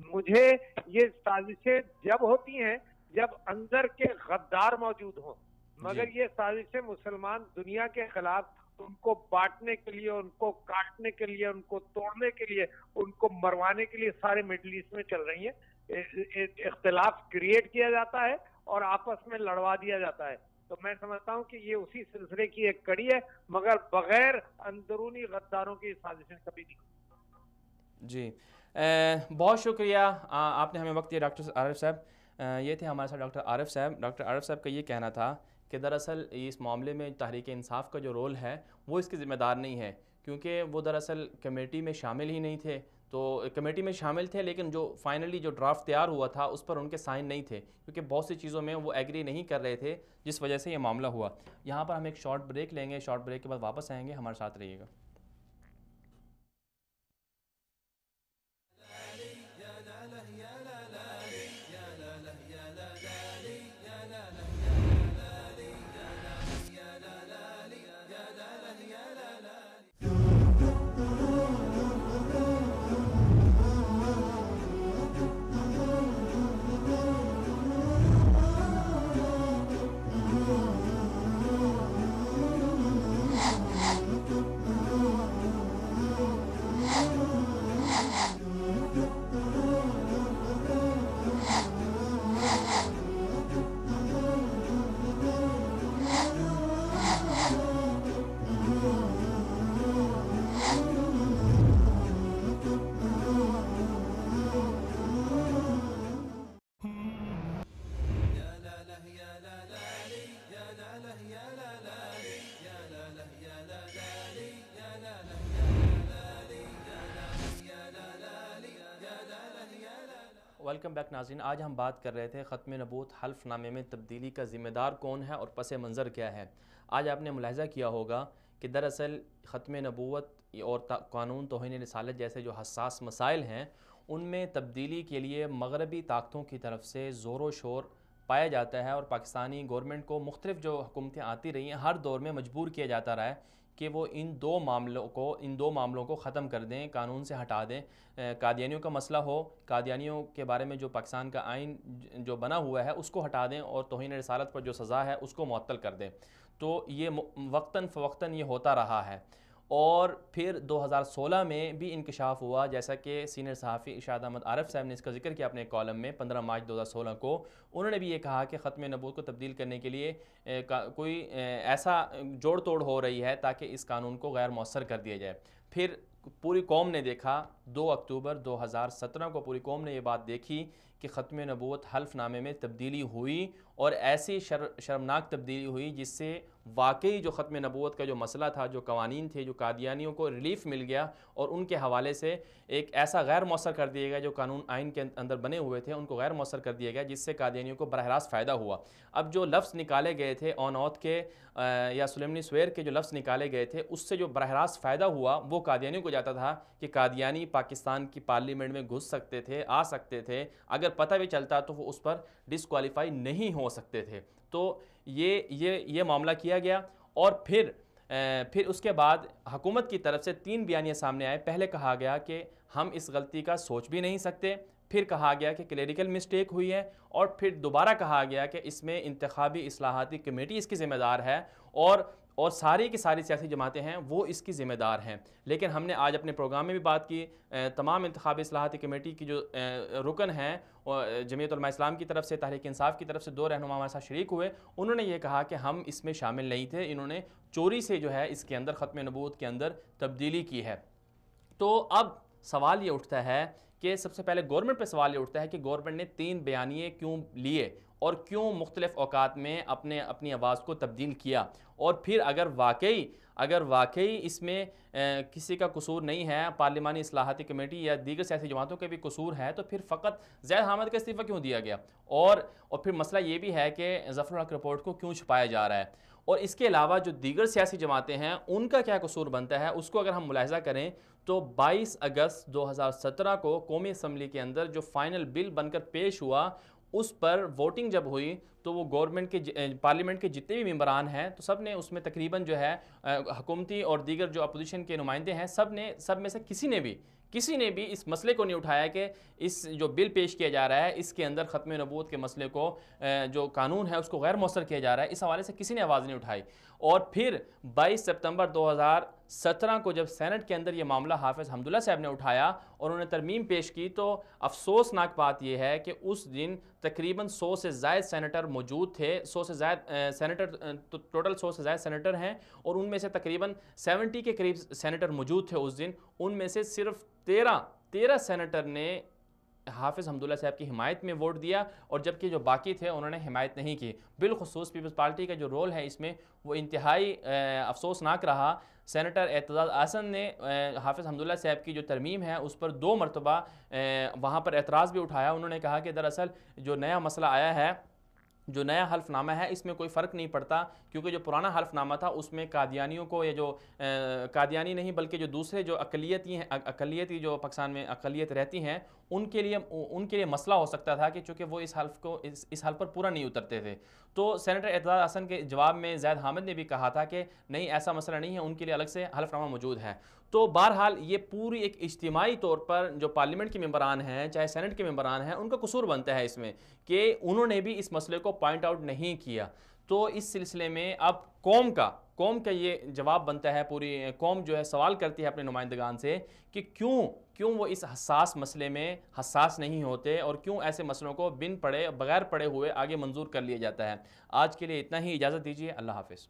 مجھے یہ سازشیں جب ہوتی ہیں جب اندر کے غدار موجود ہوں، مگر یہ سازشیں مسلمان دنیا کے خلاف ان کو بانٹنے کے لیے، ان کو کاٹنے کے لیے، ان کو توڑنے کے لیے، ان کو مروانے کے لیے سارے مڈل ایسٹ میں چل رہی ہیں. اختلاف کریٹ کیا جاتا ہے اور آپس میں لڑوا دیا جاتا ہے. تو میں سمجھتا ہوں کہ یہ اسی سلسلے کی ایک کڑی ہے، مگر بغیر اندرونی غداروں کی سازشیں کبھی نہیں. جی بہت شکریہ آپ نے ہمیں وقت دیا ڈاکٹر عارف صاحب. یہ تھے ہمارے ساتھ ڈاکٹر عارف صاحب. ڈاکٹر عارف صاحب کا یہ کہنا تھا کہ دراصل اس معاملے میں تحریک انصاف کا جو رول ہے وہ اس کی ذمہ دار نہیں ہے، کیونکہ وہ دراصل کمیٹی میں شامل ہی نہیں تھے. تو کمیٹی میں شامل تھے لیکن جو فائنلی جو ڈرافٹ تیار ہوا تھا اس پر ان کے سائن نہیں تھے، کیونکہ بہت سی چیزوں میں وہ ایگری نہیں کر رہے تھے، جس وجہ سے یہ معاملہ ہوا. یہاں پر ہم ایک شارٹ بریک لیں گے، شارٹ بریک کے بعد واپس آئیں گے. ہمارے ساتھ رہیے گا. ویلکم بیک ناظرین. آج ہم بات کر رہے تھے ختم نبوت حلف نامے میں تبدیلی کا ذمہ دار کون ہے اور پس منظر کیا ہے. آج آپ نے ملاحظہ کیا ہوگا کہ دراصل ختم نبوت اور قانون توہین رسالت جیسے جو حساس مسائل ہیں ان میں تبدیلی کے لیے مغربی طاقتوں کی طرف سے زور و شور پایا جاتا ہے، اور پاکستانی گورنمنٹ کو مختلف جو حکومتیں آتی رہی ہیں ہر دور میں مجبور کیا جاتا رہا ہے کہ وہ ان دو معاملوں کو ختم کر دیں، قانون سے ہٹا دیں. قادیانیوں کا مسئلہ ہو، قادیانیوں کے بارے میں جو پاکستان کا آئین جو بنا ہوا ہے اس کو ہٹا دیں، اور توہین رسالت پر جو سزا ہے اس کو معطل کر دیں. تو یہ وقتاً فوقتاً یہ ہوتا رہا ہے. اور پھر 2016 میں بھی انکشاف ہوا، جیسا کہ سینئر صحافی ارشاد احمد عارف صاحب نے اس کا ذکر کیا اپنے کالم میں 15 مارچ 2016 کو. انہوں نے بھی یہ کہا کہ ختم نبوت کو تبدیل کرنے کے لیے کوئی ایسا جوڑ توڑ ہو رہی ہے تاکہ اس قانون کو غیر مؤثر کر دیا جائے. پھر پوری قوم نے دیکھا 2 اکتوبر 2017 کو پوری قوم نے یہ بات دیکھی کہ ختم نبوت حلف نامے میں تبدیلی ہوئی، اور ایسی شرمناک تبدیلی ہوئی جس سے واقعی جو ختم نبوت کا جو مسئلہ تھا، جو قوانین تھے، جو قادیانیوں کو ریلیف مل گیا، اور ان کے حوالے سے ایک ایسا غیر مؤثر کر دیا گیا جو قانون آئین کے اندر بنے ہوئے تھے ان کو غیر مؤثر کر دیا گیا، جس سے قادیانیوں کو براہ راست فائدہ ہوا. اب جو لفظ نکالے گئے تھے اون اوتھ کے یا سلیمانی سویر کے جو لفظ نکالے گئے تھے، اس سے جو براہ راست فائدہ ہوا وہ قادیانیوں کو جاتا تھا کہ قادیانی پاکستان کی پارلیمنٹ میں گھس سکتے تھے، آ سکتے تھے، اگر پتہ بھی چلتا تو وہ اس پر ڈسکوالیفائی نہیں ہو سکتے تھے. تو یہ معاملہ کیا گیا. اور پھر اس کے بعد حکومت کی طرف سے 3 بیانیے سامنے آئے. پہلے کہا گیا کہ ہم اس غلطی کا سوچ بھی نہیں سکتے، پھر کہا گیا کہ کلیریکل مسٹیک ہوئی ہے، اور پھر دوبارہ کہا گیا کہ اس میں انتخابی اصلاحاتی کمیٹی اس کی ذمہ دار ہے، اور ساری کی ساری سیاسی جماعتیں ہیں وہ اس کی ذمہ دار ہیں. لیکن ہم نے آج اپنے پروگرام میں بھی بات کی، تمام انتخابی اصلاحاتی کمیٹی کی جو رکن ہیں جمعیت علماء اسلام کی طرف سے، تحریک انصاف کی طرف سے 2 رہنما ہمارے ساتھ شریک ہوئے، انہوں نے یہ کہا کہ ہم اس میں شامل نہیں تھے، انہوں نے چوری سے جو ہے اس کے اندر ختم نبوت کے اندر تبدیلی کی ہے. تو اب سوال یہ اٹھتا ہے کہ سب سے پہلے گورنمنٹ پہ سوال یہ اٹھتا ہے کہ گورنمنٹ نے 3 بیانیے کیوں لیے اور کیوں مختلف اوقات میں اپنی آواز کو تبدیل کیا. اور پھر اگر واقعی اس میں کسی کا قصور نہیں ہے، پارلیمانی اصلاحاتی کمیٹی یا دیگر سیاسی جماعتوں کے بھی قصور ہے، تو پھر فقط زید حامد کا استعفیٰ کیوں دیا گیا؟ اور پھر مسئلہ یہ بھی ہے کہ ظفر الحق رپورٹ کو کیوں چھپایا جا رہا ہے؟ اور اس کے علاوہ جو دیگر سیاسی جماعتیں ہیں ان کا کیا قصور بنتا ہے؟ اس کو اگر ہم ملاحظہ کریں تو 22 اگست 2017 کو قومی اسمبلی کے اندر جو فائنل بل بن کر پیش ہوا، اس پر ووٹنگ جب ہوئی تو وہ گورنمنٹ کے پارلیمنٹ کے جتنے بھی ممبران ہیں تو سب نے اس میں تقریباً جو ہے حکومتی اور دیگر جو اپوزیشن کے نمائندے ہیں سب میں سے کسی نے بھی اس مسئلے کو نہیں اٹھایا کہ اس جو بل پیش کیا جا رہا ہے اس کے اندر ختم نبوت کے مسئلے کو جو قانون ہے اس کو غیر مؤثر کیا جا رہا ہے، اس حوالے سے کسی نے آواز نہیں اٹھائی. اور پھر 22 سپتمبر 2017 کو جب سینٹ کے اندر یہ معاملہ حافظ حمداللہ صاحب نے اٹھایا اور انہوں نے ترمیم پیش کی، تو افسوسناک بات یہ ہے کہ اس دن تقریباً 100 سے زائد سینیٹر موجود تھے، 100 سے زائد سینیٹر، ٹوٹل 100 سے زائد سینیٹر ہیں، اور ان میں سے تقریباً 70 کے قریب سینیٹر موجود تھے اس دن. ان میں سے صرف 13 سینیٹر نے حافظ حمداللہ صاحب کی حمایت میں ووٹ دیا، اور جبکہ جو باقی تھے انہوں نے حمایت نہیں کی۔ بالخصوص پیپلز پارٹی کا جو رول ہے اس میں وہ انتہائی افسوسناک رہا۔ سینیٹر اعتزاز احسن نے حافظ حمداللہ صاحب کی جو ترمیم ہے اس پر 2 مرتبہ وہاں پر اعتراض بھی اٹھایا۔ انہوں نے کہا کہ دراصل جو نیا مسئلہ آیا ہے، جو نیا حلف نامہ ہے، اس میں کوئی فرق نہیں پڑتا، کیونکہ جو پرانا حلف نامہ تھا اس میں قادیانیوں کو، یا جو قادیانی نہیں بلکہ جو دوسرے جو اقلیتی جو پاکستان میں اقلیت رہتی ہیں ان کے لیے مسئلہ ہو سکتا تھا، کہ چونکہ وہ اس حلف پر پورا نہیں اترتے تھے۔ تو سینیٹر اعتزاز احسن کے جواب میں زید حامد نے بھی کہا تھا کہ نہیں، ایسا مسئلہ نہیں ہے، ان کے لیے الگ سے حلف نامہ موجود ہے۔ تو بہرحال یہ پوری ایک اجتماعی طور پر جو پارلیمنٹ کے ممبران ہیں، چاہے سینٹ کے ممبران ہیں، ان کا قصور بنتا ہے اس میں کہ انہوں نے بھی اس مسئلے کو پوائنٹ آؤٹ نہیں کیا۔ تو اس سلسلے میں اب قوم کا یہ جواب بنتا ہے، پوری قوم جو ہے سوال کرتی ہے اپنے نمائندگان سے کہ کیوں وہ اس حساس مسئلے میں حساس نہیں ہوتے، اور کیوں ایسے مسئلوں کو بغیر پڑھے ہوئے آگے منظور کر لیا جاتا ہے۔ آج کے لیے اتنا ہی، اجازت دیجیے، اللہ حافظ۔